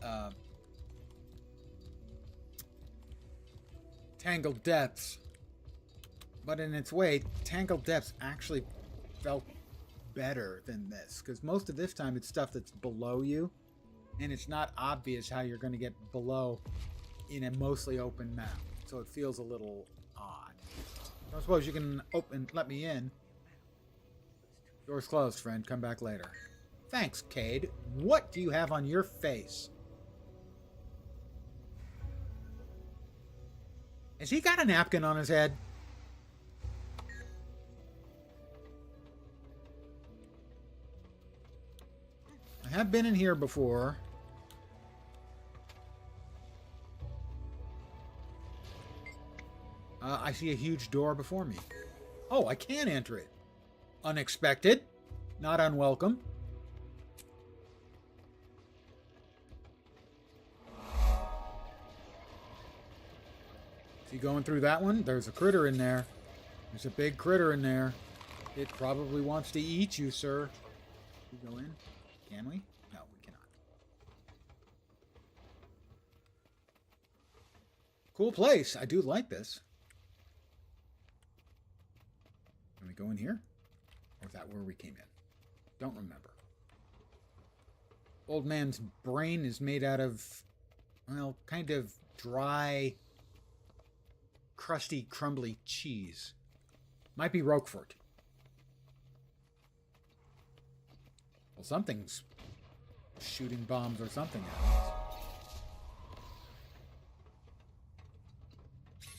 Tangled Depths. But in its way, Tangled Depths actually felt better than this, because most of this time it's stuff that's below you. And it's not obvious how you're going to get below in a mostly open map. So it feels a little odd. I don't suppose you can let me in. Door's closed, friend. Come back later. Thanks, Cade. What do you have on your face? Has he got a napkin on his head? I have been in here before. I see a huge door before me. Oh, I can enter it. Unexpected. Not unwelcome. See, going through that one, there's a critter in there. There's a big critter in there. It probably wants to eat you, sir. We go in? Can we? No, we cannot. Cool place. I do like this. Can we go in here? Or is that where we came in? Don't remember. Old man's brain is made out of, well, kind of dry, crusty, crumbly cheese. Might be Roquefort. Well, something's shooting bombs or something at us.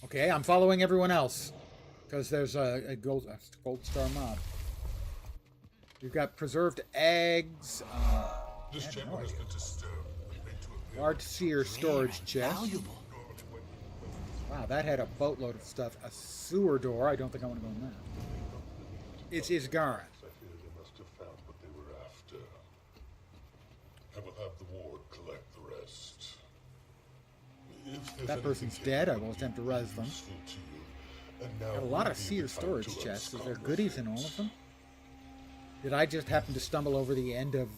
Okay, I'm following everyone else. Because there's a gold star mob. We've got preserved eggs. This chamber has been disturbed. Large seer storage chest. Wow, that had a boatload of stuff. A sewer door. I don't think I want to go in that. It's Isgara. I fear they must have found what they were after. I will have the ward collect the rest. That person's dead. I will attempt to res them. Got a lot of seer storage chests. Is there goodies in all of them? Did I just happen to stumble over the end of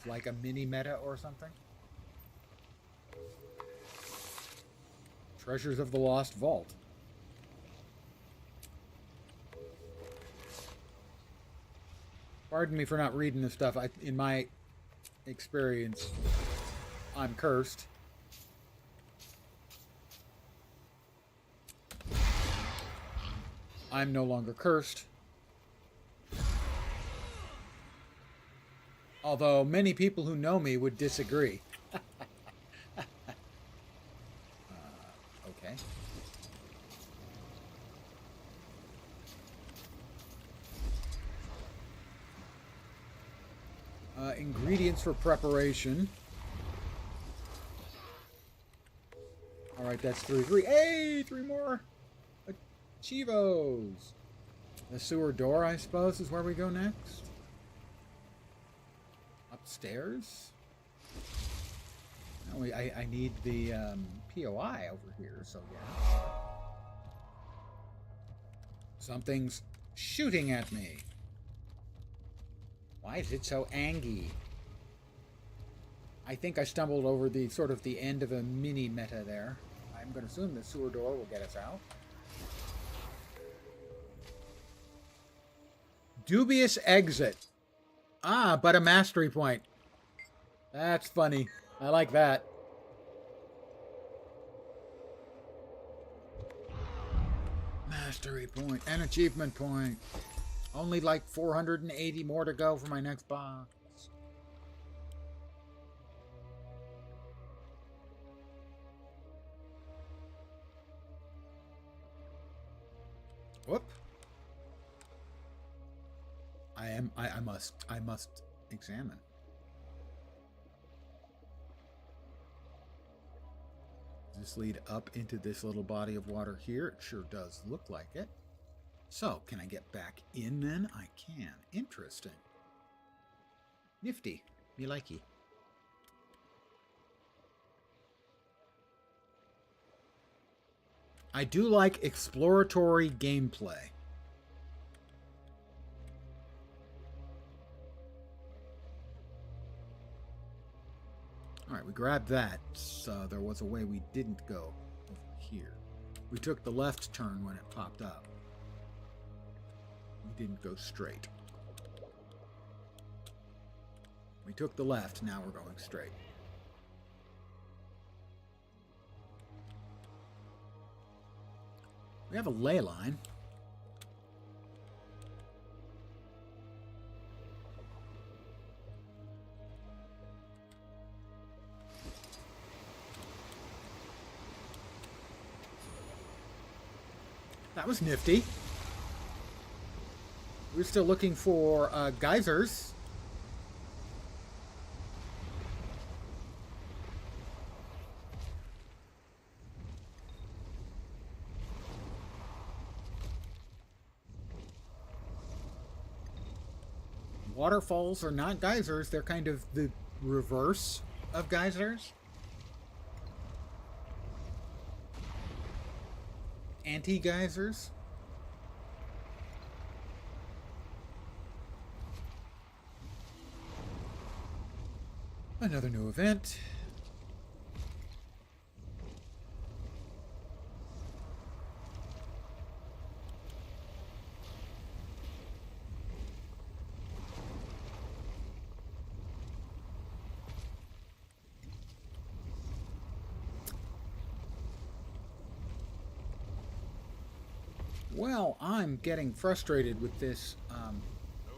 like a mini meta or something? Treasures of the Lost Vault. Pardon me for not reading this stuff. In my experience, I'm cursed. I'm no longer cursed. Although many people who know me would disagree. Okay. Ingredients for preparation. Alright, that's 3. Hey, 3 more! Chivos! The sewer door, I suppose, is where we go next. Upstairs? No, I need the POI over here, so yeah. Something's shooting at me. Why is it so angy? I think I stumbled over the sort of the end of a mini meta there. I'm going to assume the sewer door will get us out. Dubious exit. Ah, but a mastery point. That's funny. I like that. Mastery point. An achievement point. Only like 480 more to go for my next box. Whoop. I must examine. Does this lead up into this little body of water here? It sure does look like it. So, can I get back in then? I can. Interesting. Nifty. Me likey. I do like exploratory gameplay. Alright, we grabbed that, so there was a way we didn't go over here. We took the left turn when it popped up. We didn't go straight. We took the left, now we're going straight. We have a ley line. That was nifty. We're still looking for geysers. Waterfalls are not geysers. They're kind of the reverse of geysers. Anti-geysers. Another new event. Well, I'm getting frustrated with this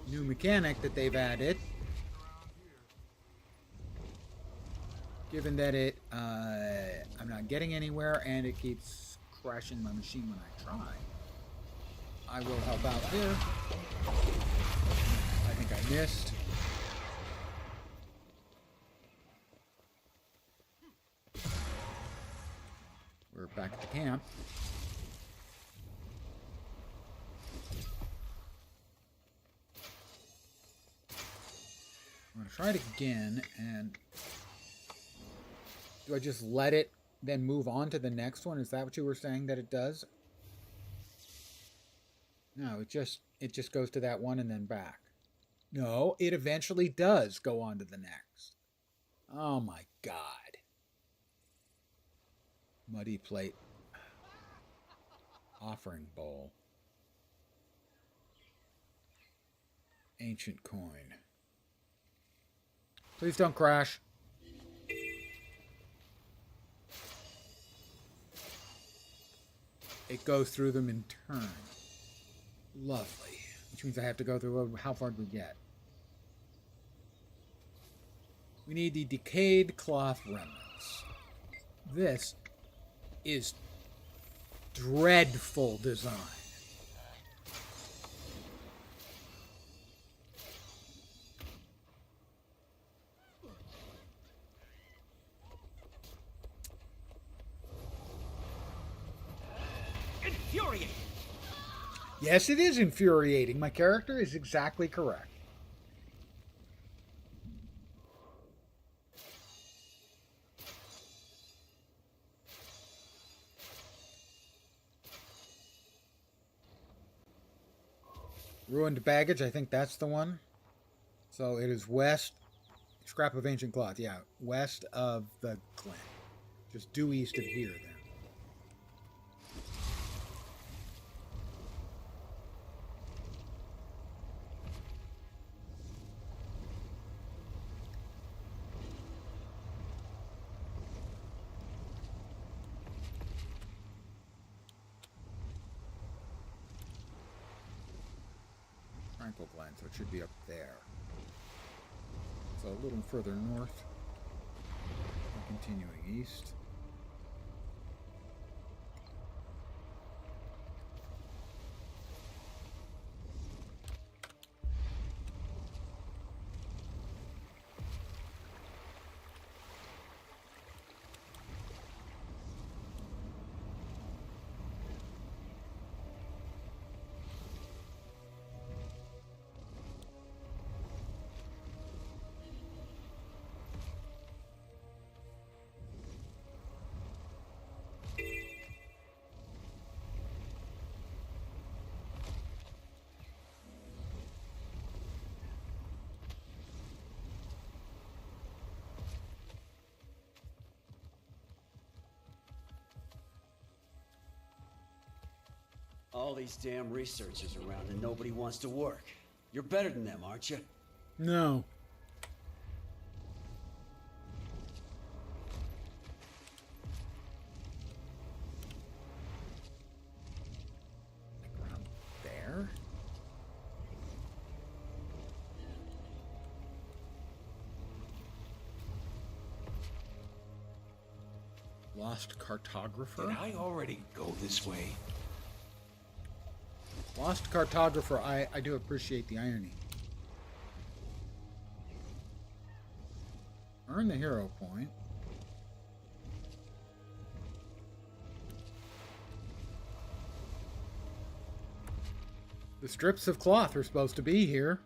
new mechanic that they've added. Given that I'm not getting anywhere and it keeps crashing my machine when I try, I will help out here. I think I missed. We're back at the camp. I'm going to try it again, and do I just let it then move on to the next one? Is that what you were saying that it does? No, it just goes to that one and then back. No, it eventually does go on to the next. Oh my God. Muddy plate. Offering bowl. Ancient coin. Please don't crash. It goes through them in turn. Lovely. Which means I have to go through. How far do we get? We need the decayed cloth remnants. This is dreadful design. Infuriating. Yes, it is infuriating. My character is exactly correct. Ruined baggage, I think that's the one. So it is west, scrap of ancient cloth, yeah, west of the Glen. Just due east of here, then. Glen, so it should be up there. So a little further north. Continuing east. All these damn researchers around and nobody wants to work. You're better than them, aren't you? No. Like around there? Lost cartographer? Did I already go this way? Lost cartographer, I do appreciate the irony. Earn the hero point. The strips of cloth are supposed to be here.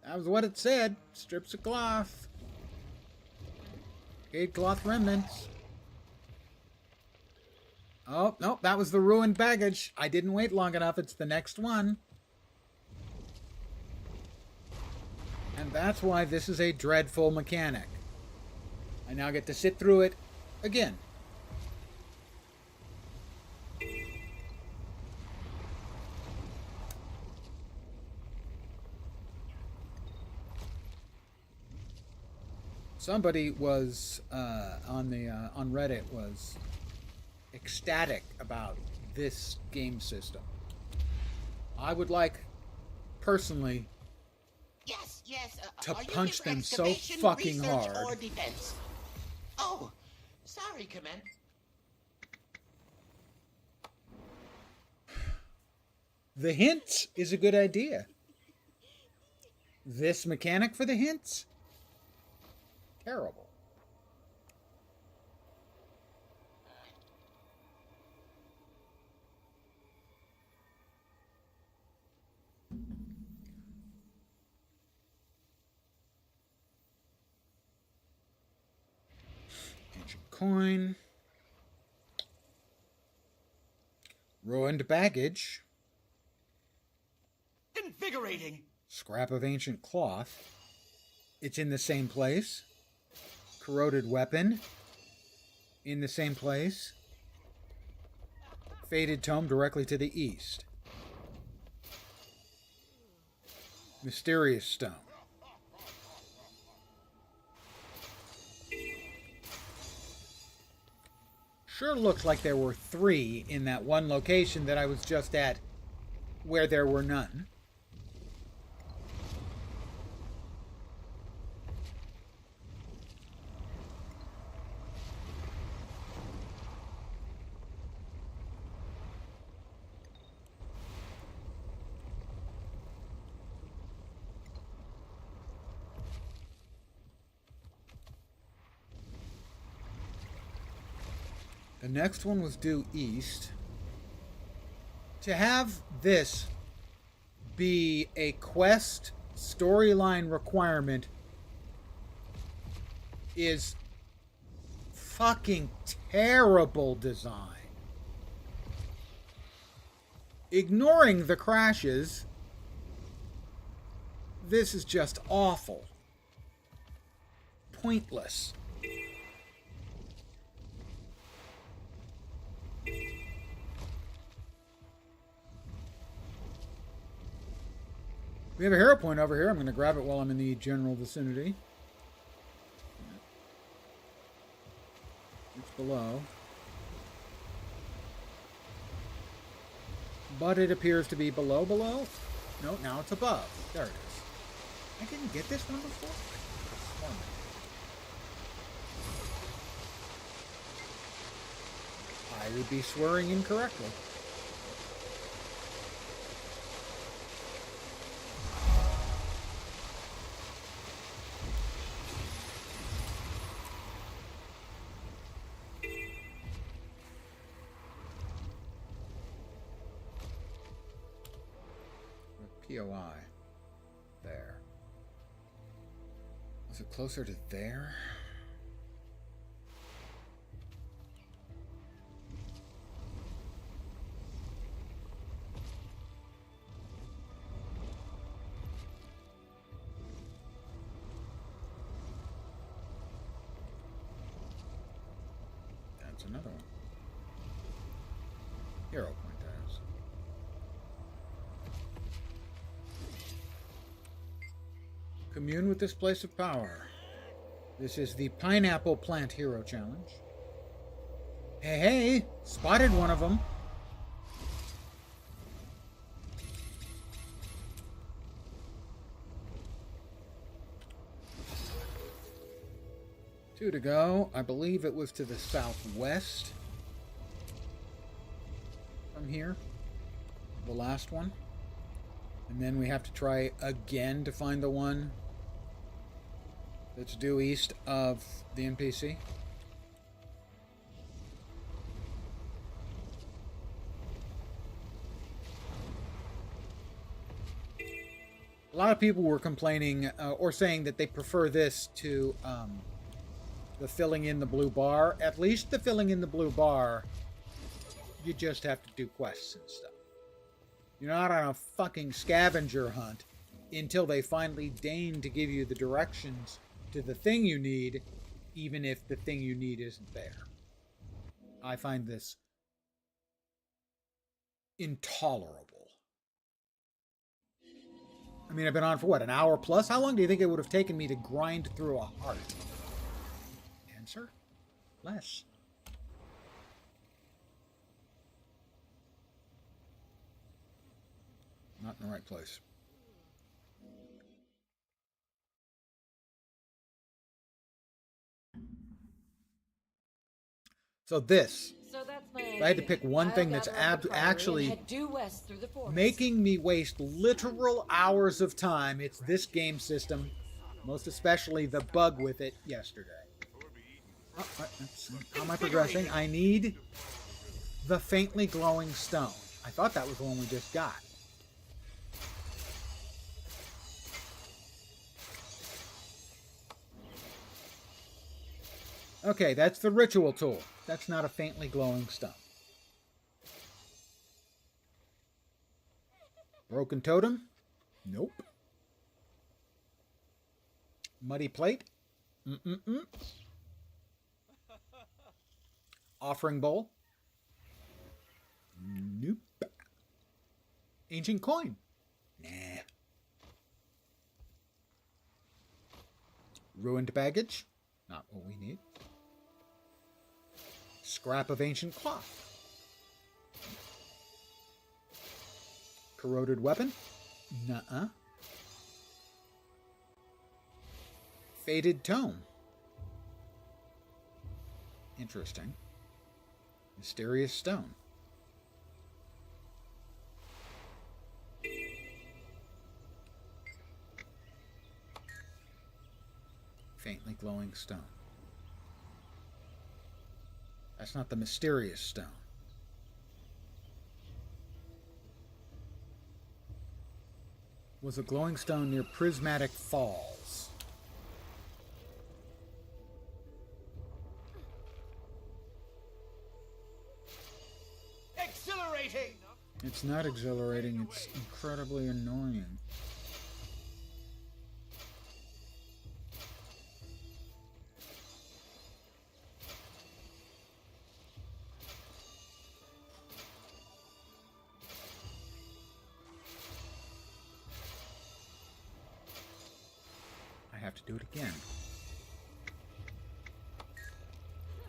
That was what it said. Strips of cloth. Decayed cloth remnants. Oh, no, that was the ruined baggage. I didn't wait long enough. It's the next one. And that's why this is a dreadful mechanic. I now get to sit through it again. Somebody was on Reddit was ecstatic about this game system. I would like, personally, yes, to punch them so fucking hard. Or defense? Oh, sorry, Commander. The hints is a good idea. This mechanic for the hints? Terrible. Ancient coin. Ruined baggage. Invigorating. Scrap of ancient cloth. It's in the same place. Corroded weapon. In the same place. Faded tome directly to the east. Mysterious stone. Sure looked like there were 3 in that one location that I was just at, where there were none. The next one was due east. To have this be a quest storyline requirement is fucking terrible design. Ignoring the crashes, this is just awful. Pointless. We have a hero point over here. I'm going to grab it while I'm in the general vicinity. It's below. But it appears to be below. No, now it's above. There it is. I didn't get this one before? I would be swearing incorrectly. POI. There. Was it closer to there? That's another one. Hero point, that is. Commune with this place of power. This is the Pineapple Plant Hero Challenge. Hey, spotted one of them. Two to go. I believe it was to the southwest from here. The last one. And then we have to try again to find the one that's due east of the NPC. A lot of people were complaining or saying that they prefer this to the filling in the blue bar. At least the filling in the blue bar, you just have to do quests and stuff. You're not on a fucking scavenger hunt until they finally deign to give you the directions to the thing you need, even if the thing you need isn't there. I find this intolerable. I mean, I've been on for what, an hour plus? How long do you think it would have taken me to grind through a heart? Answer? Less. Not in the right place. So this, So that's my if I had to pick one thing that's actually making me waste literal hours of time, it's this game system, most especially the bug with it yesterday. How am I progressing? I need the faintly glowing stone. I thought that was the one we just got. Okay, that's the ritual tool. That's not a faintly glowing stone. Broken totem? Nope. Muddy plate? Mm-mm-mm. Offering bowl? Nope. Ancient coin? Nah. Ruined baggage? Not what we need. Scrap of ancient cloth. Corroded weapon? Nuh-uh. Faded tome. Interesting. Mysterious stone. Faintly glowing stone. That's not the mysterious stone. Was a glowing stone near Prismatic Falls. Exhilarating! It's not exhilarating, it's incredibly annoying. I have to do it again.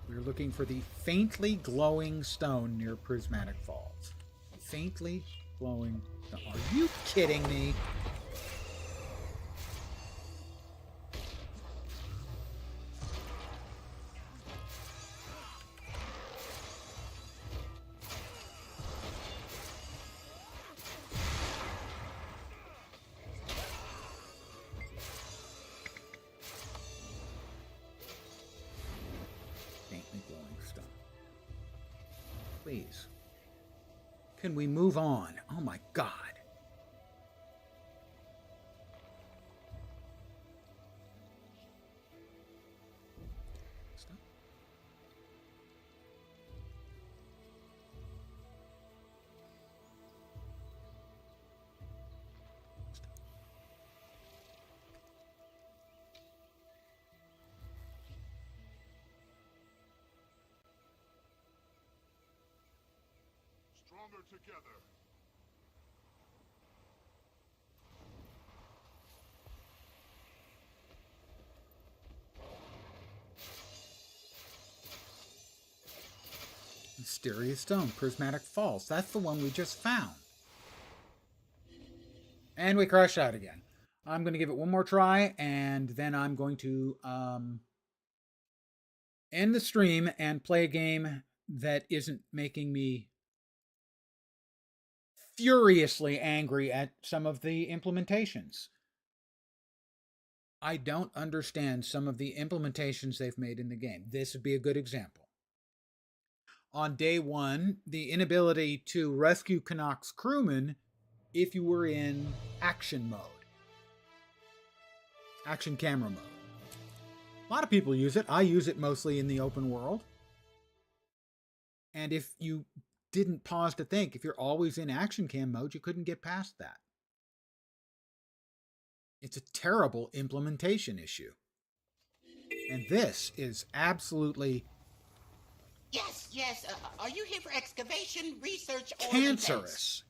We're looking for the faintly glowing stone near Prismatic Falls. Faintly glowing stone. Are you kidding me? Please. Can we move on? Oh my God. Stop. Stronger together. Mysterious stone, Prismatic Falls. That's the one we just found. And we crash out again. I'm going to give it one more try, and then I'm going to end the stream and play a game that isn't making me furiously angry at some of the implementations. I don't understand some of the implementations they've made in the game. This would be a good example. On day one, the inability to rescue Canuck's crewmen if you were in action mode. Action camera mode. A lot of people use it. I use it mostly in the open world. And if you didn't pause to think, if you're always in action cam mode, you couldn't get past that. It's a terrible implementation issue. And this is absolutely... Yes. Are you here for excavation, research, or cancerous.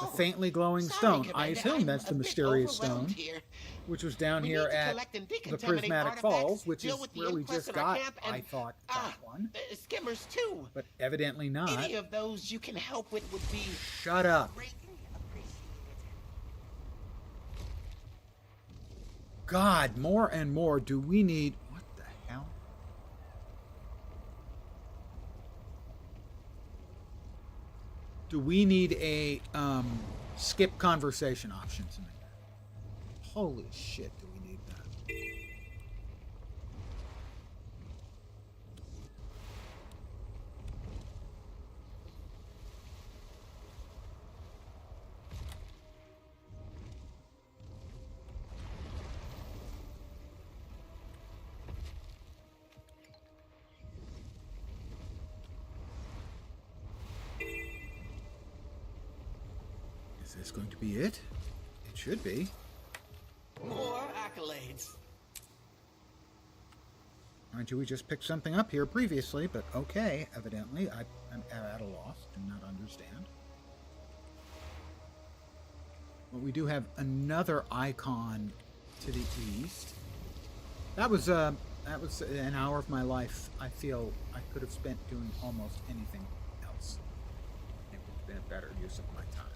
The faintly glowing stone. I assume that's the mysterious stone, which was down here at the Prismatic Falls, which is where we just got, I thought, that one. Skimmers too. But evidently not. Any of those you can help with would be... Shut up. God, more and more do we need... What the hell? Do we need a skip conversation option tonight? Holy shit, do we need that? Is this going to be it? It should be. More accolades. Mind you, we just picked something up here previously, but okay, evidently. I'm at a loss. Do not understand. But we do have another icon to the east. That was an hour of my life I feel I could have spent doing almost anything else. It would have been a better use of my time.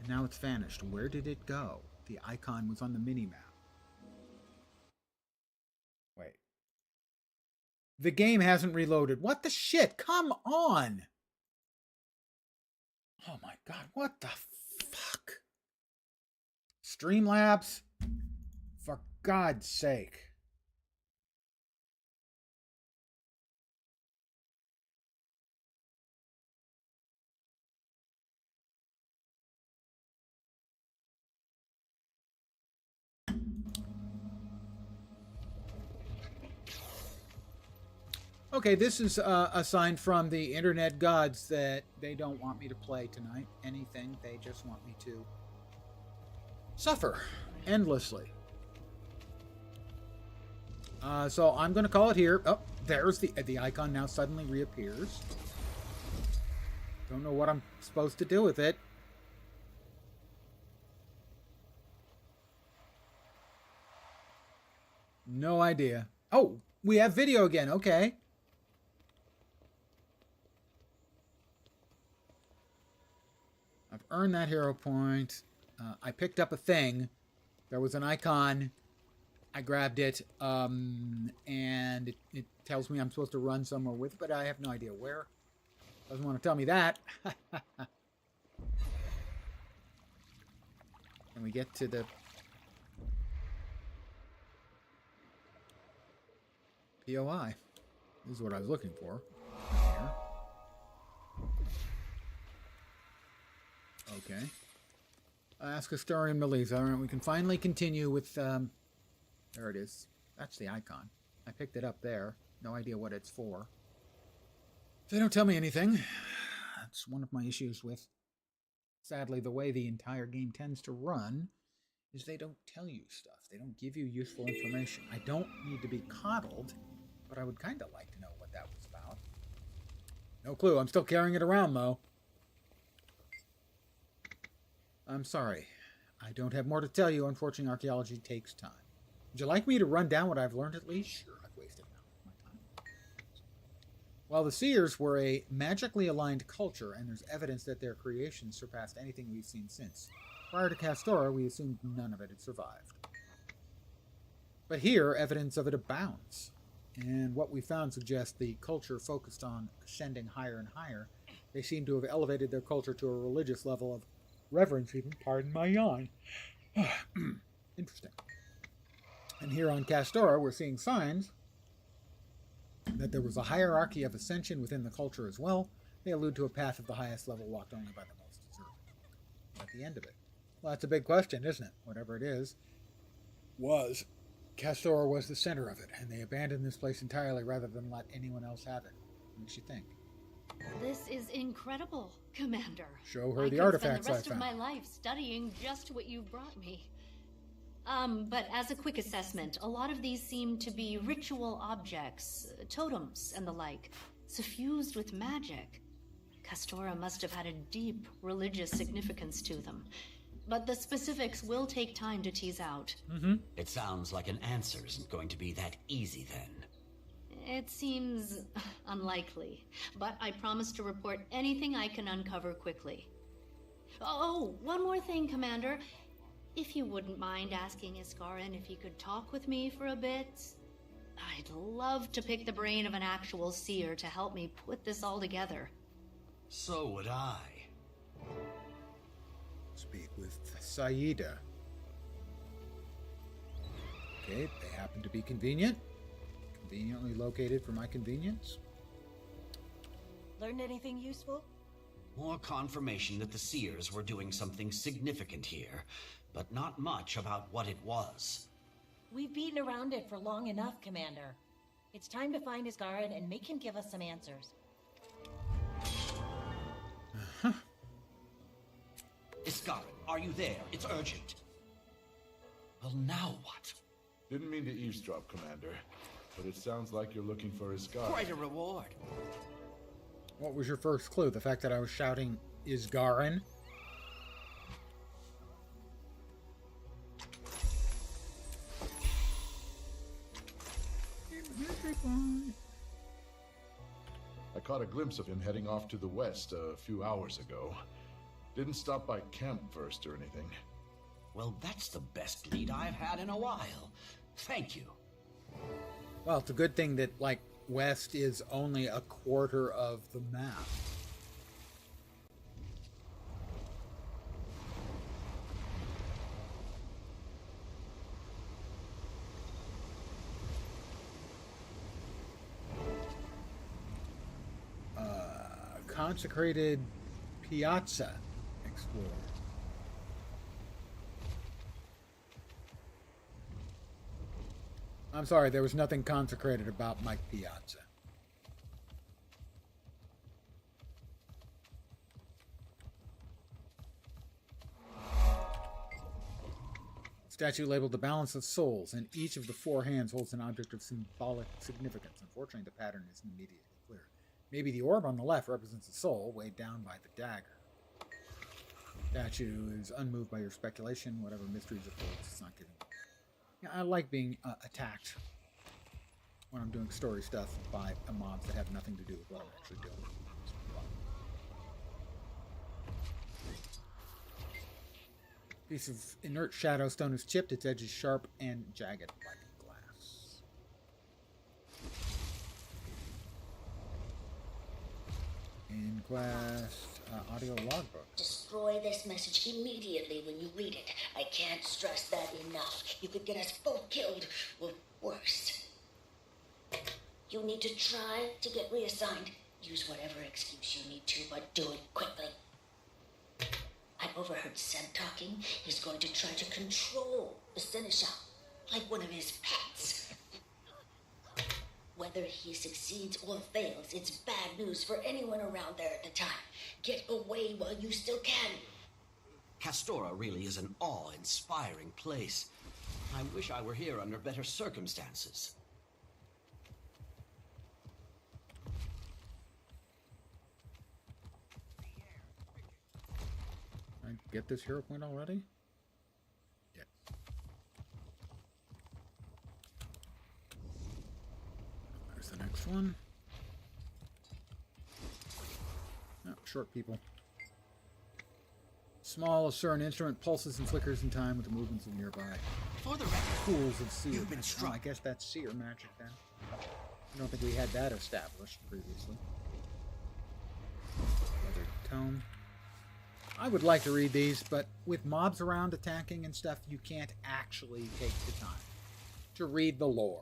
And now it's vanished. Where did it go? The icon was on the mini-map. Wait. The game hasn't reloaded. What the shit? Come on! Oh my god, what the fuck? Streamlabs? For God's sake. Okay, this is a sign from the internet gods that they don't want me to play tonight. Anything. They just want me to suffer endlessly. So I'm going to call it here. Oh, there's the icon now suddenly reappears. Don't know what I'm supposed to do with it. No idea. Oh, we have video again. Okay. I've earned that hero point. I picked up a thing. There was an icon. I grabbed it, and it tells me I'm supposed to run somewhere with it, but I have no idea where. Doesn't want to tell me that. Can we get to the POI? This is what I was looking for. Here. Okay. Ask a story and Melissa. All right, we can finally continue with, there it is. That's the icon. I picked it up there. No idea what it's for. They don't tell me anything. That's one of my issues with, sadly, the way the entire game tends to run, is they don't tell you stuff. They don't give you useful information. I don't need to be coddled, but I would kind of like to know what that was about. No clue. I'm still carrying it around, though. I'm sorry. I don't have more to tell you. Unfortunately, archaeology takes time. Would you like me to run down what I've learned at least? Sure, I've wasted my time. While the Seers were a magically aligned culture, and there's evidence that their creations surpassed anything we've seen since. Prior to Castora, we assumed none of it had survived. But here, evidence of it abounds. And what we found suggests the culture focused on ascending higher and higher. They seem to have elevated their culture to a religious level of reverence, even. Pardon my yawn. Interesting. And here on Castora, we're seeing signs that there was a hierarchy of ascension within the culture as well. They allude to a path of the highest level walked only by the most deserving. At the end of it. Well, that's a big question, isn't it? Whatever it is, Castora was the center of it, and they abandoned this place entirely rather than let anyone else have it. What makes you think? This is incredible, Commander. Show her the artifacts I found. I could spend the rest of my life studying just what you've brought me. But as a quick assessment, a lot of these seem to be ritual objects, totems and the like, suffused with magic. Castora must have had a deep religious significance to them. But the specifics will take time to tease out. It sounds like an answer isn't going to be that easy then. It seems unlikely, but I promise to report anything I can uncover quickly. Oh, one more thing, Commander. If you wouldn't mind asking Iskarin if he could talk with me for a bit. I'd love to pick the brain of an actual seer to help me put this all together. So would I. Speak with Saida. Okay, they happen to be convenient. Conveniently located for my convenience. Learned anything useful? More confirmation that the Seers were doing something significant here, but not much about what it was. We've beaten around it for long enough, Commander. It's time to find Isgarin and make him give us some answers. Isgarin, are you there? It's urgent. Well, now what? Didn't mean to eavesdrop, Commander, but it sounds like you're looking for Isgarin. Quite a reward. What was your first clue? The fact that I was shouting Isgarin? I caught a glimpse of him heading off to the west a few hours ago. Didn't stop by camp first or anything. Well, that's the best lead I've had in a while. Thank you. Well, it's a good thing that, like, west is only a quarter of the map. Consecrated Piazza explored. I'm sorry, there was nothing consecrated about Mike Piazza. Statue labeled the balance of souls, and each of the four hands holds an object of symbolic significance. Unfortunately, the pattern isn't immediately clear. Maybe the orb on the left represents a soul weighed down by the dagger. Statue is unmoved by your speculation. Whatever mysteries it holds, it's not giving. Yeah, I like being attacked when I'm doing story stuff by mobs that have nothing to do with what I'm actually doing. Piece of inert shadow stone is chipped. Its edge is sharp and jagged like glass. Inquest audio logbook. Destroy this message immediately when you read it. I can't stress that enough. You could get us both killed, or worse. You need to try to get reassigned. Use whatever excuse you need to, but do it quickly. I overheard Seb talking. He's going to try to control the Seneschal, like one of his pets. Whether he succeeds or fails, it's bad news for anyone around there at the time. Get away while you still can. Castora really is an awe-inspiring place. I wish I were here under better circumstances. I get this hero point already? Yes. There's the next one. Oh, short people. Small, certain instrument pulses and flickers in time with the movements of nearby. For the record, pools of seer. You've been struck. Oh, I guess that's seer magic then. I don't think we had that established previously. Weathered tome. I would like to read these, but with mobs around attacking and stuff, you can't actually take the time to read the lore.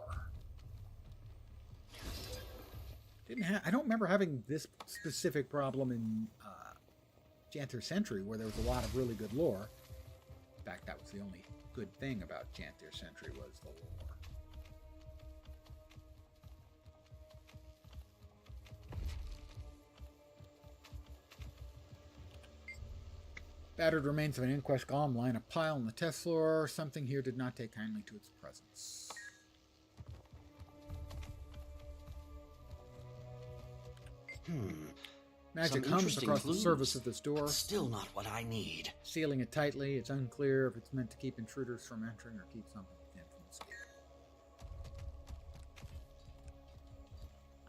I don't remember having this specific problem in Janthir Century, where there was a lot of really good lore. In fact, that was the only good thing about Janthir Century was the lore. Battered remains of an inquest golem line a pile on the test floor. Something here did not take kindly to its presence. Magic hums across the surface of this door. Still not what I need. Sealing it tightly, it's unclear if it's meant to keep intruders from entering or keep something within from escaping.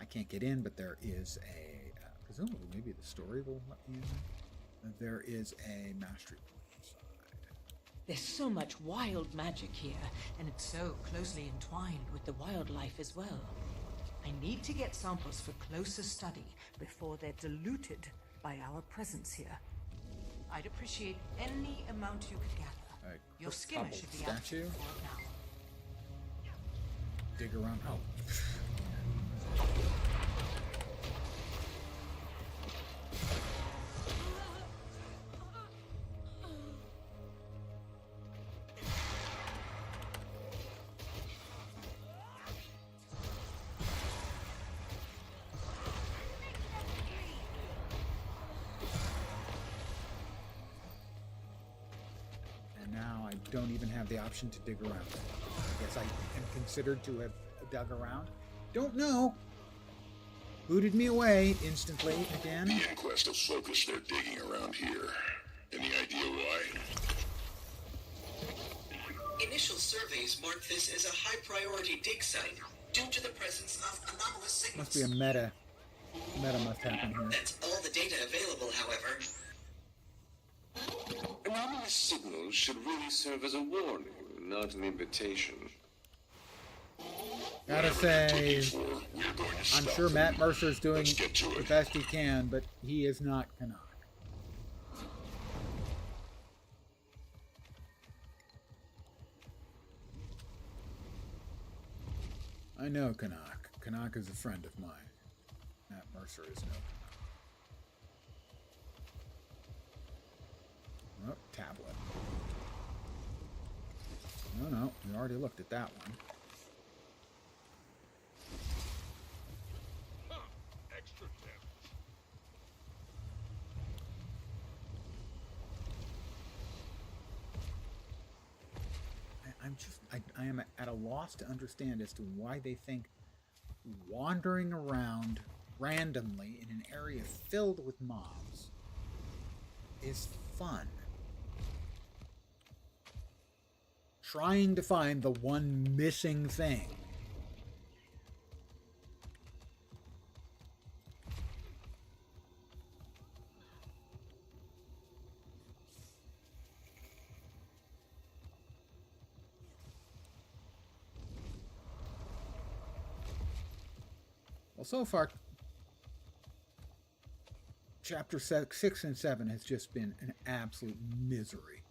I can't get in, but there is a... presumably, maybe the story will let me in. There is a mastery point inside. There's so much wild magic here, and it's so closely entwined with the wildlife as well. I need to get samples for closer study before they're diluted by our presence here. I'd appreciate any amount you could gather. Your skimmer should be out for it now. Dig around. Oh. Now I don't even have the option to dig around. I guess I am considered to have dug around. Don't know. Booted me away instantly again. The inquest will focus their digging around here. Any idea why? Initial surveys mark this as a high-priority dig site due to the presence of anomalous signals. Must be a meta. Meta must happen here. That's all the data available, however. Anomalous signals should really serve as a warning, not an invitation. Gotta say, I'm sure Matt Mercer's doing the best he can, but he is not Canuck. I know Canuck. Canuck is a friend of mine. Matt Mercer is no Canuck. Oh, tablet. No, we already looked at that one. Extra damage. I am at a loss to understand as to why they think wandering around randomly in an area filled with mobs is fun. Trying to find the one missing thing. Well, so far, chapter 6 and 7 has just been an absolute misery.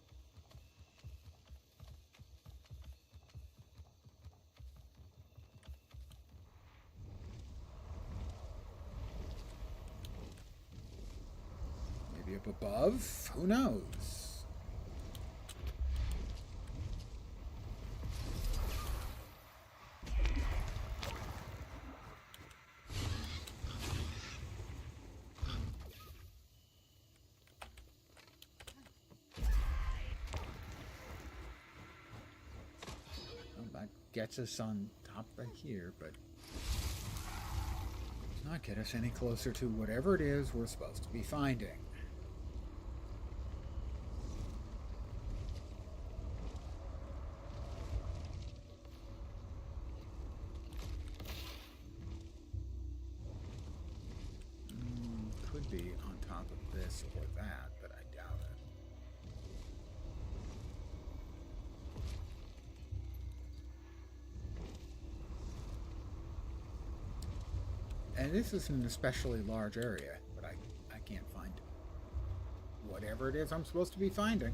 Maybe up above? Who knows? Gets us on top of here, but does not get us any closer to whatever it is we're supposed to be finding. Could be on top of this or that, but I doubt it. And this is an especially large area, but I can't find whatever it is I'm supposed to be finding.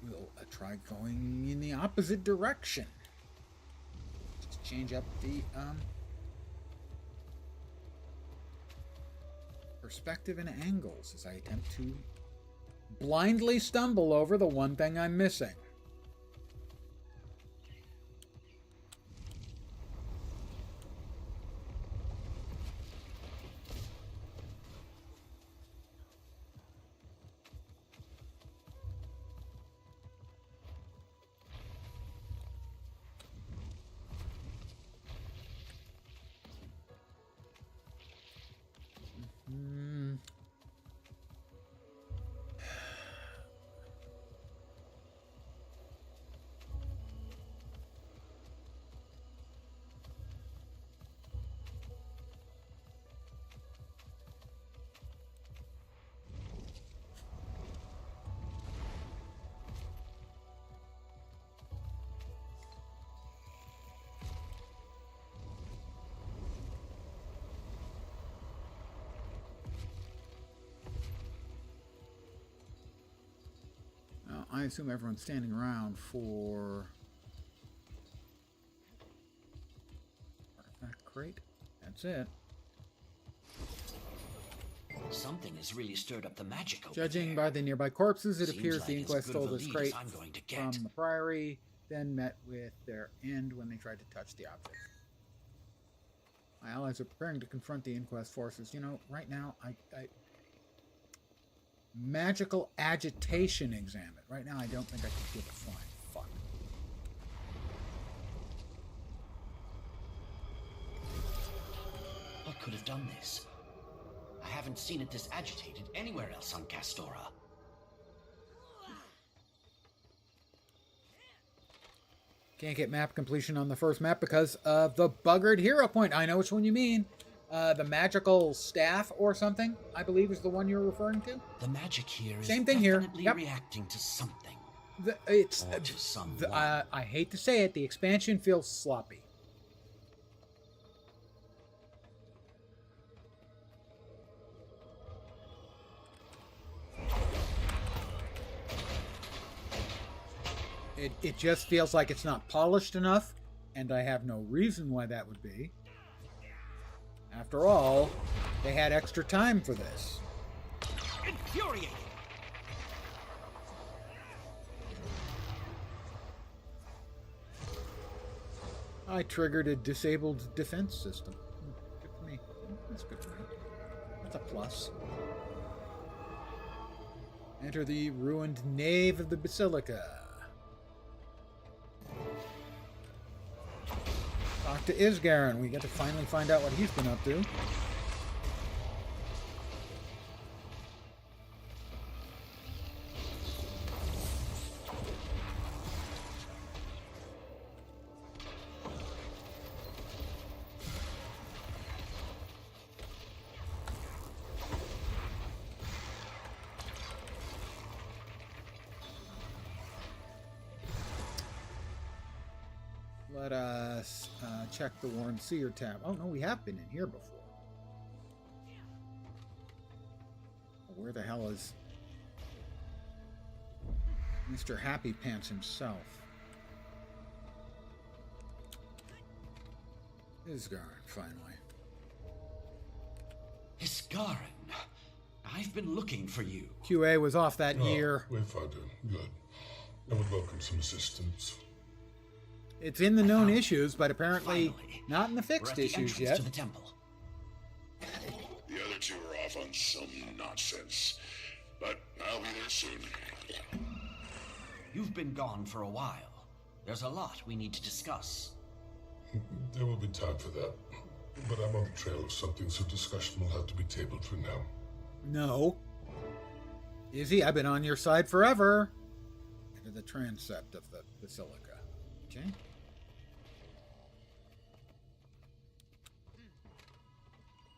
We'll try going in the opposite direction. Just change up the perspective and angles as I attempt to blindly stumble over the one thing I'm missing. I assume everyone's standing around for artifact crate. That's it. Something has really stirred up the magic over Judging there. by the nearby corpses, it Seems appears like the as inquest good of stole a this lead crate as I'm going to get. from the Priory, then met with their end when they tried to touch the object. My allies are preparing to confront the inquest forces. You know, right now, I magical agitation examine. Right now, I don't think I could give a flying fuck. What could have done this? I haven't seen it this agitated anywhere else on Castora. Can't get map completion on the first map because of the buggered hero point. I know which one you mean. The magical staff or something, I believe, is the one you're referring to. The magic here is Same thing here. definitely Yep. reacting to something. It's Or to someone. I hate to say it, the expansion feels sloppy. It just feels like it's not polished enough, and I have no reason why that would be. After all, they had extra time for this. Infuriating! I triggered a disabled defense system. Good for me. That's good for me. That's a plus. Enter the ruined nave of the Basilica. Talk to Isgaren. We get to finally find out what he's been up to. Let us check the Warren Seer tab. Oh, no, we have been in here before. Where the hell is Mr. Happy Pants himself? Isgaren, finally. Isgaren, I've been looking for you. QA was off that year. We found him. Good. I would welcome some assistance. It's in the known issues, but apparently not in the fixed issues yet. To the temple. The other two are off on some nonsense, but I'll be there soon. You've been gone for a while. There's a lot we need to discuss. There will be time for that, but I'm on the trail of something, so discussion will have to be tabled for now. No. Izzy, I've been on your side forever. Enter the transept of the Basilica. Okay.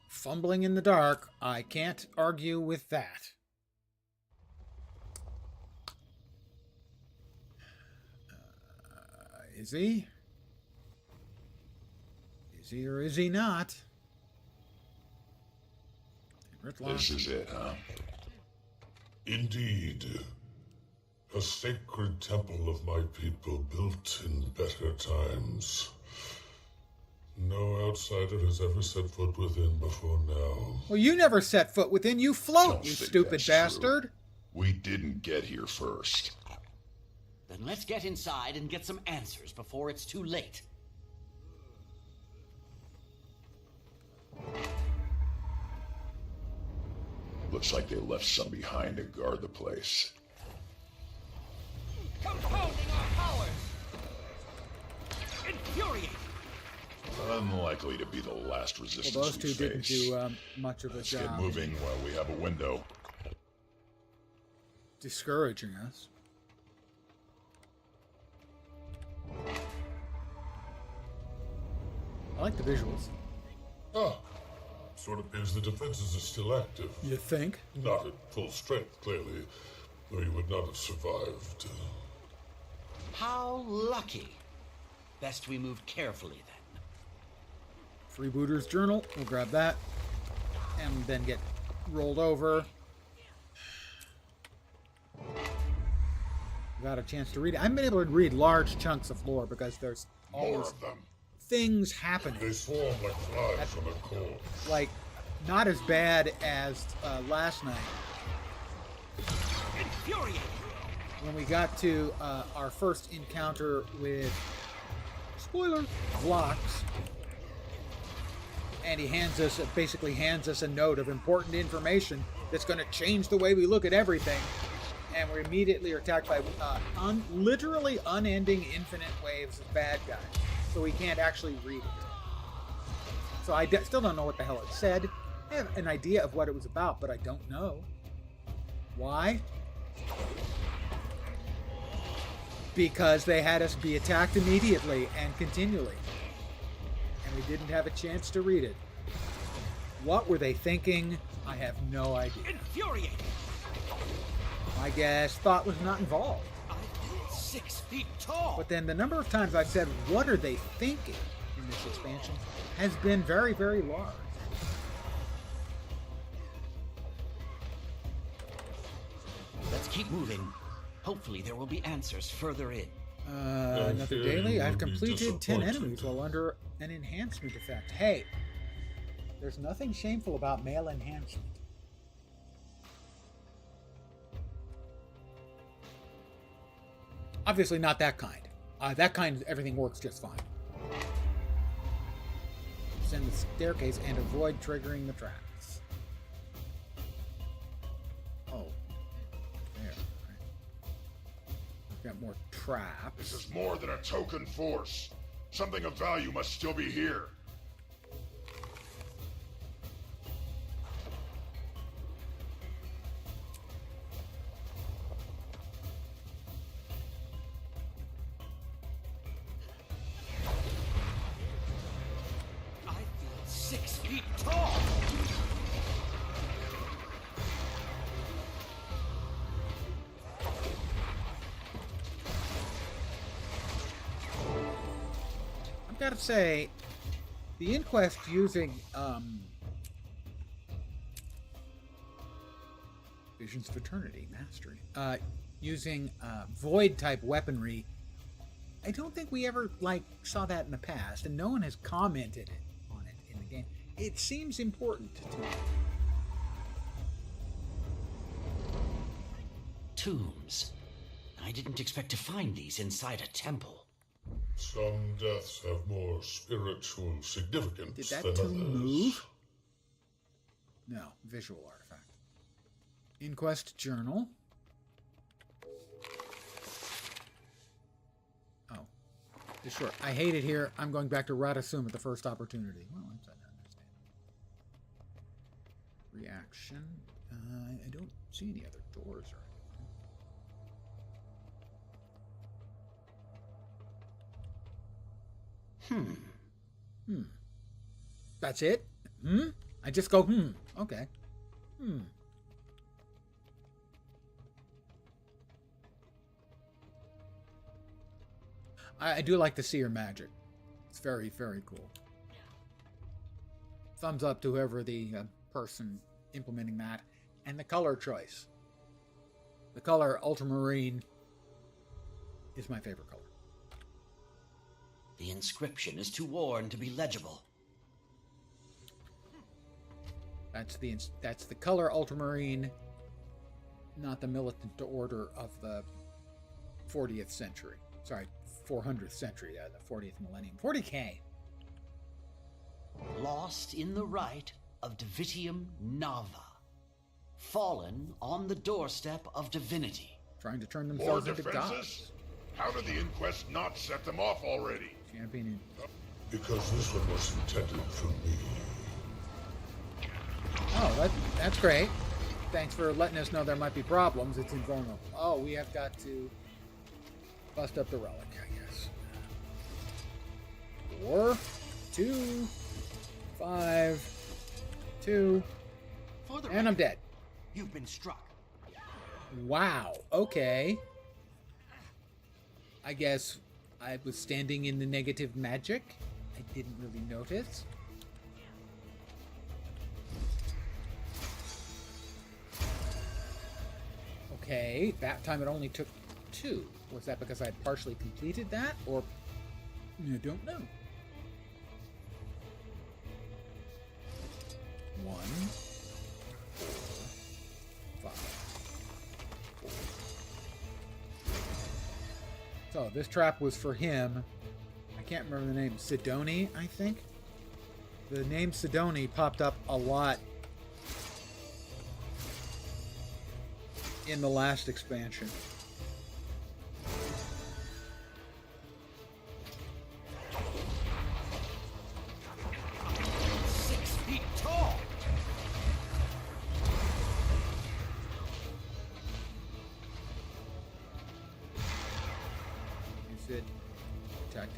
Fumbling in the dark. I can't argue with that. Is he? Is he or is he not? This is it, huh? Indeed. A sacred temple of my people built in better times. No outsider has ever set foot within before now. Well, you never set foot within. You float, Don't you think stupid that's bastard. true. We didn't get here first. Then let's get inside and get some answers before it's too late. Looks like they left some behind to guard the place. Compounding our powers! Infuriating! Unlikely to be the last resistance Well, those we two didn't face. do much of a Let's job. get moving while we have a window. Discouraging us. I like the visuals. Ah, sort of appears the defenses are still active. You think? Not at full strength, clearly, or you would not have survived. How lucky. Best we move carefully then. Freebooter's journal. We'll grab that. And then get rolled over. got a chance to read it. I haven't been able to read large chunks of lore because there's always More of them. things happening. They swarm like flies on a coal. Like, not as bad as last night. Infuriating. When we got to our first encounter with, spoiler, Vlox, and he basically hands us a note of important information that's going to change the way we look at everything, and we immediately are attacked by literally unending infinite waves of bad guys, so we can't actually read it. So I still don't know what the hell it said. I have an idea of what it was about, but I don't know. Why? Because they had us be attacked immediately and continually. And we didn't have a chance to read it. What were they thinking? I have no idea. Infuriating. My guess, thought was not involved. 6 feet tall. But then the number of times I've said, what are they thinking in this expansion, has been very, very large. Let's keep moving. Hopefully there will be answers further in. Another daily. I've completed 10 enemies while under an enhancement effect. Hey, there's nothing shameful about male enhancement. Obviously not that kind. That kind, everything works just fine. Descend the staircase and avoid triggering the traps. Oh. There. We've got more traps. This is more than a token force. Something of value must still be here. I feel 6 feet tall. I've got to say, the Inquest using Visions of Eternity Mastery, using void type weaponry, I don't think we ever saw that in the past, and no one has commented on it in the game. It seems important to me. Tombs. I didn't expect to find these inside a temple. Some deaths have more spiritual significance Did that than tomb others. move? No, visual artifact. Inquest journal. Oh, sure. I hate it here. I'm going back to Radasum at the first opportunity. Well, I understand. Reaction. I don't see any other doors or anything. That's it? I just go, okay. I do like the seer magic. It's very, very cool. Thumbs up to whoever the person implementing that. And the color choice. The color ultramarine is my favorite color. The inscription is too worn to be legible. That's the color ultramarine, not the militant order of the 40th century. Sorry, 400th century, the 40th millennium. 40K. Lost in the rite of Divitium Nava. Fallen on the doorstep of divinity. Trying to turn More themselves into defenses? gods. How did the Inquest not set them off already? Champion. Because this one was intended for me. Oh, that's great. Thanks for letting us know there might be problems. It's invulnerable. Oh, we have got to bust up the relic, I guess. 4, 2, 5, 2, and I'm dead. You've been struck. Wow. Okay. I guess I was standing in the negative magic. I didn't really notice. Okay, that time it only took 2. Was that because I had partially completed that, or I don't know. 1, 4, 5, 4. So this trap was for him. I can't remember the name. Sidoni, I think. The name Sidoni popped up a lot in the last expansion.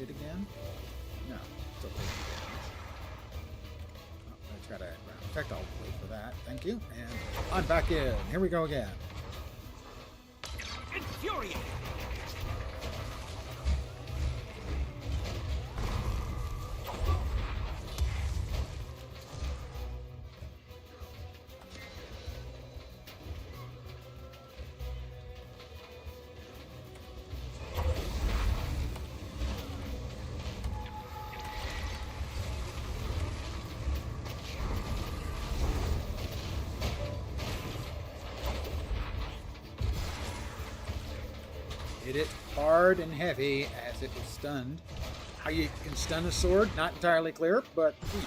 It again? No, it's okay. Oh, I gotta add ground effect. I'll wait for that. Thank you. And I'm back in. Here we go again. Infuriating! Hit it hard and heavy as it was stunned. How you can stun a sword, not entirely clear, but you know.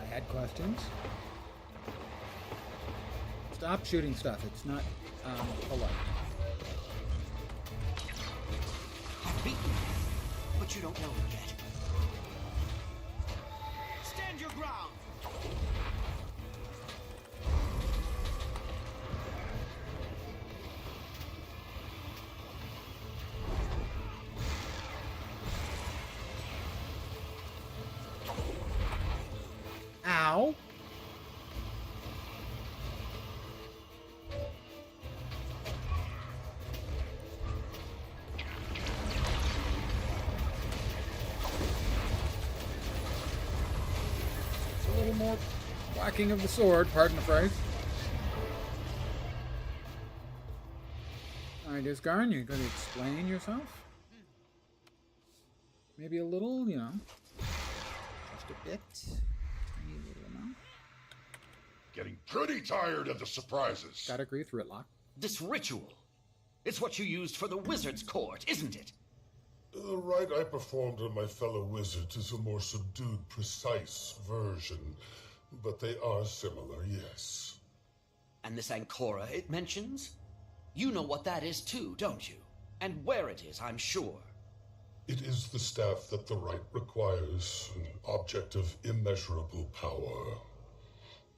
I had questions. Stop shooting stuff. It's not polite. I've beaten you, but you don't know it yet. Stand your ground! Ow. A little more whacking of the sword, pardon the phrase. Alright, Isgarn, you're going to explain yourself? Maybe a little, you know. Just a bit. Tiny little amount. Getting pretty tired of the surprises. Gotta agree with Ritlock. This ritual. It's what you used for the wizard's court, isn't it? The rite I performed on my fellow wizards is a more subdued, precise version. But they are similar, yes. And this Ancora it mentions? You know what that is too, don't you? And where it is, I'm sure. It is the staff that the rite requires, an object of immeasurable power.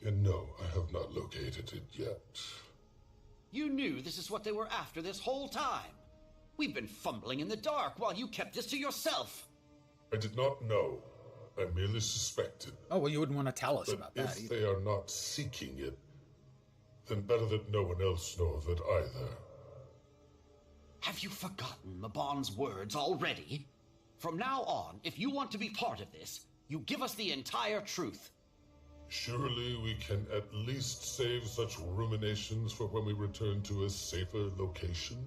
And no, I have not located it yet. You knew this is what they were after this whole time. We've been fumbling in the dark while you kept this to yourself. I did not know. I merely suspected. Oh, well, you wouldn't want to tell us but about that if either. they are not seeking it, then better that no one else know of it either. Have you forgotten Mabon's words already? From now on, if you want to be part of this, you give us the entire truth. Surely we can at least save such ruminations for when we return to a safer location?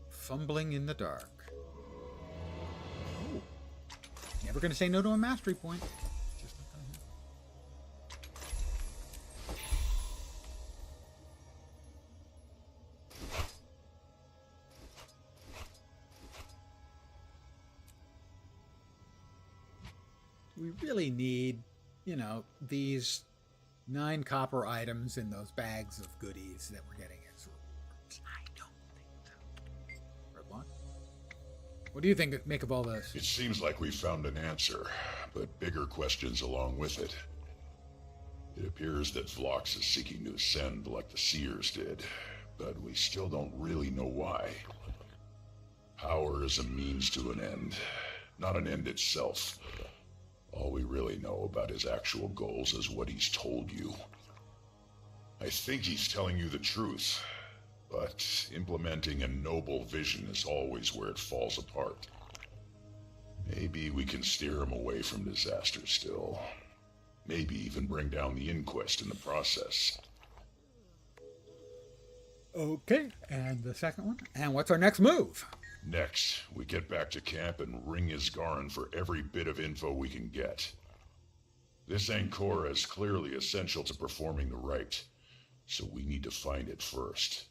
Fumbling in the dark. Oh. Never gonna say no to a mastery point. Just not gonna happen. We really need, you know, these 9 copper items in those bags of goodies that we're getting as rewards. I don't think so. Redlock? What do you think make of all this? It seems like we found an answer, but bigger questions along with it. It appears that Vlox is seeking to ascend like the Seers did, but we still don't really know why. Power is a means to an end, not an end itself. All we really know about his actual goals is what he's told you. I think he's telling you the truth, but implementing a noble vision is always where it falls apart. Maybe we can steer him away from disaster still. Maybe even bring down the inquest in the process. Okay, and the second one? And what's our next move? Next, we get back to camp and ring Isgarin for every bit of info we can get. This Ancora is clearly essential to performing the rite, so we need to find it first.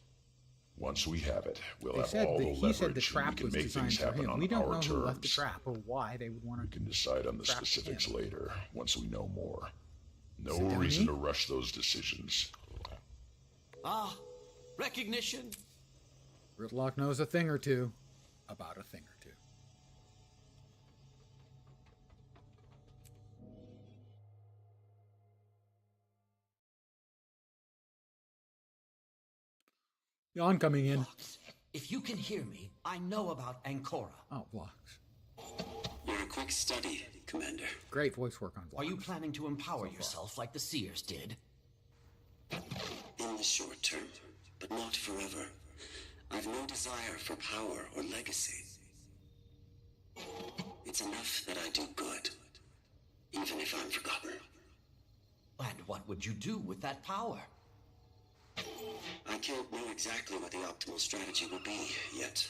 Once we have it, we'll have all the leverage. He said the trap and we can was make designed things for happen him. on We don't our know terms. who left the trap or why they would want to. We can decide on the trap specifics him. later, once we know more. No Sit down, reason eh? to rush those decisions. Ah, recognition. Gridlock knows a thing or two about a thing or two. Yawn coming in. If you can hear me, I know about Ancora. Oh, Vlogs. You're a quick study, Commander. Great voice work on Vlogs. Are you planning to empower yourself like the Seers did? In the short term, but not forever. I've no desire for power or legacy. It's enough that I do good, even if I'm forgotten. And what would you do with that power? I can't know exactly what the optimal strategy will be yet.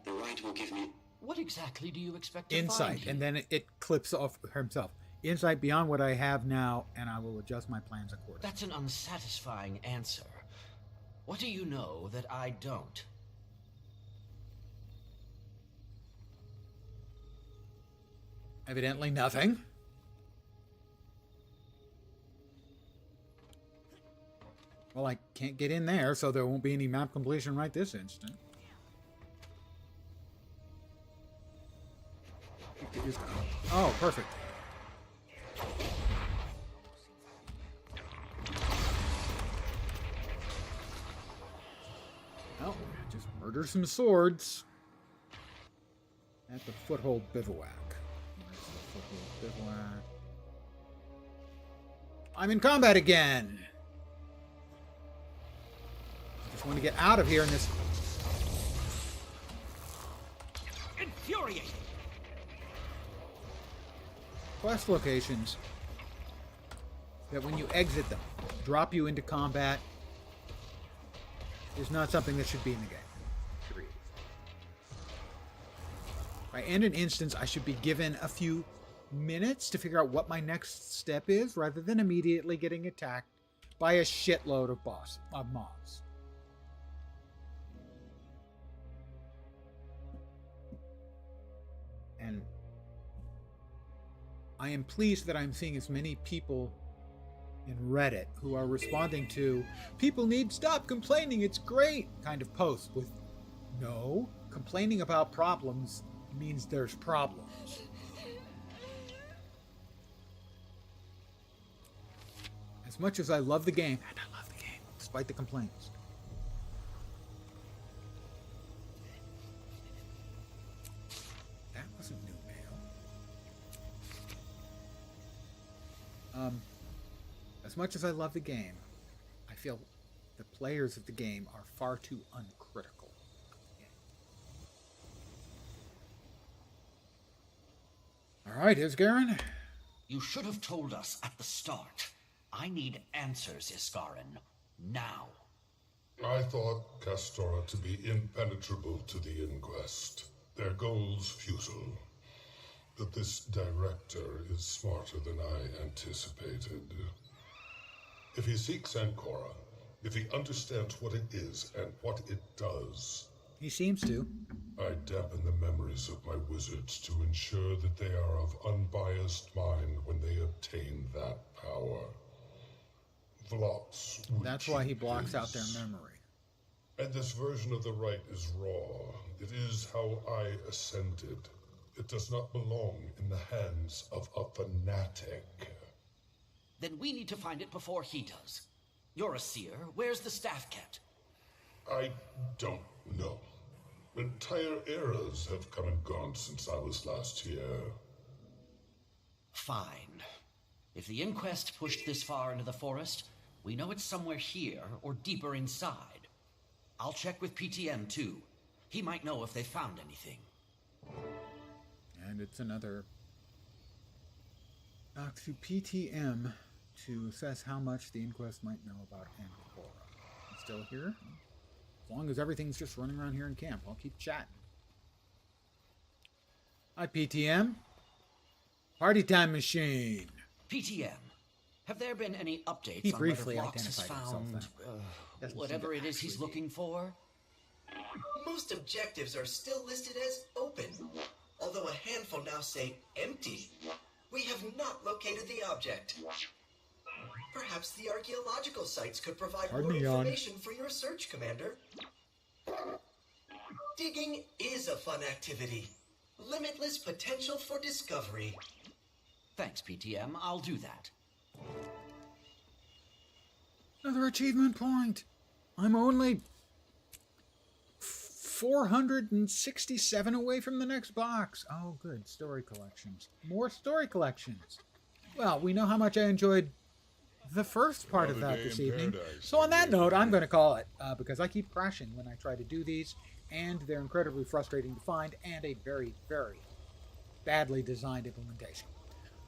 The right will give me... What exactly do you expect to Insight, find here? and then it clips off himself. Insight beyond what I have now, and I will adjust my plans accordingly. That's an unsatisfying answer. What do you know that I don't? Evidently nothing. Well, I can't get in there, so there won't be any map completion right this instant. Oh, perfect. Well, just murder some swords at the Foothold Bivouac. Where's the Foothold Bivouac? I'm in combat again. I just want to get out of here in this. Infuriating. Quest locations that when you exit them, drop you into combat is not something that should be in the game. Period. If I end an instance, I should be given a few minutes to figure out what my next step is, rather than immediately getting attacked by a shitload of mobs. And I am pleased that I'm seeing as many people in Reddit who are responding to "people need stop complaining, it's great" kind of posts with no, complaining about problems means there's problems. As much as I love the game, and I love the game, despite the complaints, that wasn't new mail. As much as I love the game, I feel the players of the game are far too uncritical of the game. All right, Isgarin. You should have told us at the start. I need answers, Isgarin. Now. I thought Castora to be impenetrable to the inquest. Their goals futile. But this director is smarter than I anticipated. If he seeks Ancora, if he understands what it is and what it does... He seems to. I dampen the memories of my wizards to ensure that they are of unbiased mind when they obtain that power. Vlox. That's why he blocks out their memory. And this version of the rite is raw. It is how I ascended. It does not belong in the hands of a fanatic. Then we need to find it before he does. You're a seer. Where's the staff kept? I don't know. Entire eras have come and gone since I was last here. Fine. If the inquest pushed this far into the forest, we know it's somewhere here or deeper inside. I'll check with PTM too. He might know if they found anything. And it's another to PTM to assess how much the inquest might know about Angkora. I'm still here. As long as everything's just running around here in camp, I'll keep chatting. Hi, PTM. Party time machine. PTM, have there been any updates He on briefly whether Phlox has identified found himself, whatever it is he's looking for? Most objectives are still listed as open, although a handful now say empty. We have not located the object. Perhaps the archaeological sites could provide more information for your search, Commander. Digging is a fun activity. Limitless potential for discovery. Thanks, PTM. I'll do that. Another achievement point. I'm only 467 away from the next box. Oh, good. Story collections. More story collections. Well, we know how much I enjoyed the first part of that this evening. So on that note, I'm going to call it, because I keep crashing when I try to do these, and they're incredibly frustrating to find, and a very, very badly designed implementation.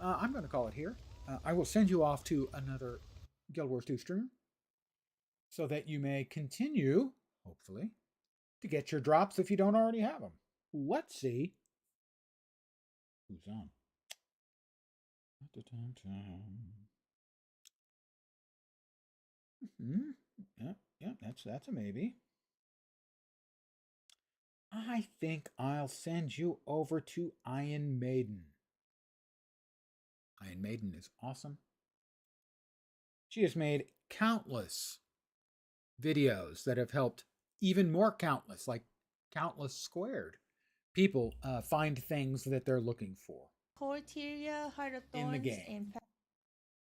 I'm going to call it here. I will send you off to another Guild Wars 2 stream so that you may continue, hopefully, to get your drops if you don't already have them. Let's see who's on. Yeah, that's a maybe. I think I'll send you over to Iron Maiden. Iron Maiden is awesome. She has made countless videos that have helped even more countless, like countless squared, people find things that they're looking for in the game.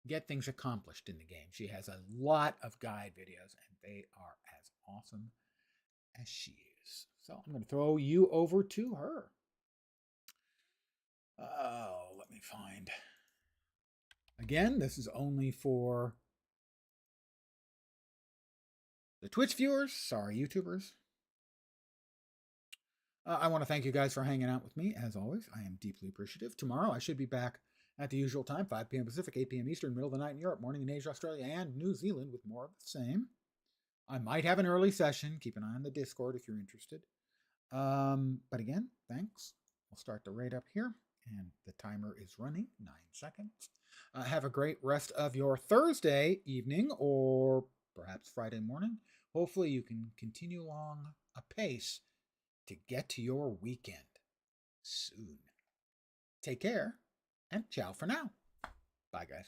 Get things accomplished in the game. She has a lot of guide videos, and they are as awesome as she is. So I'm going to throw you over to her. Oh, let me find. Again, this is only for the Twitch viewers. Sorry, YouTubers. I want to thank you guys for hanging out with me. As always, I am deeply appreciative. Tomorrow, I should be back at the usual time, 5 p.m. Pacific, 8 p.m. Eastern, middle of the night in Europe, morning in Asia, Australia, and New Zealand with more of the same. I might have an early session. Keep an eye on the Discord if you're interested. But again, thanks. We'll start the raid up here, and the timer is running 9 seconds. Have a great rest of your Thursday evening, or perhaps Friday morning. Hopefully you can continue along a pace to get to your weekend soon. Take care, and ciao for now. Bye, guys.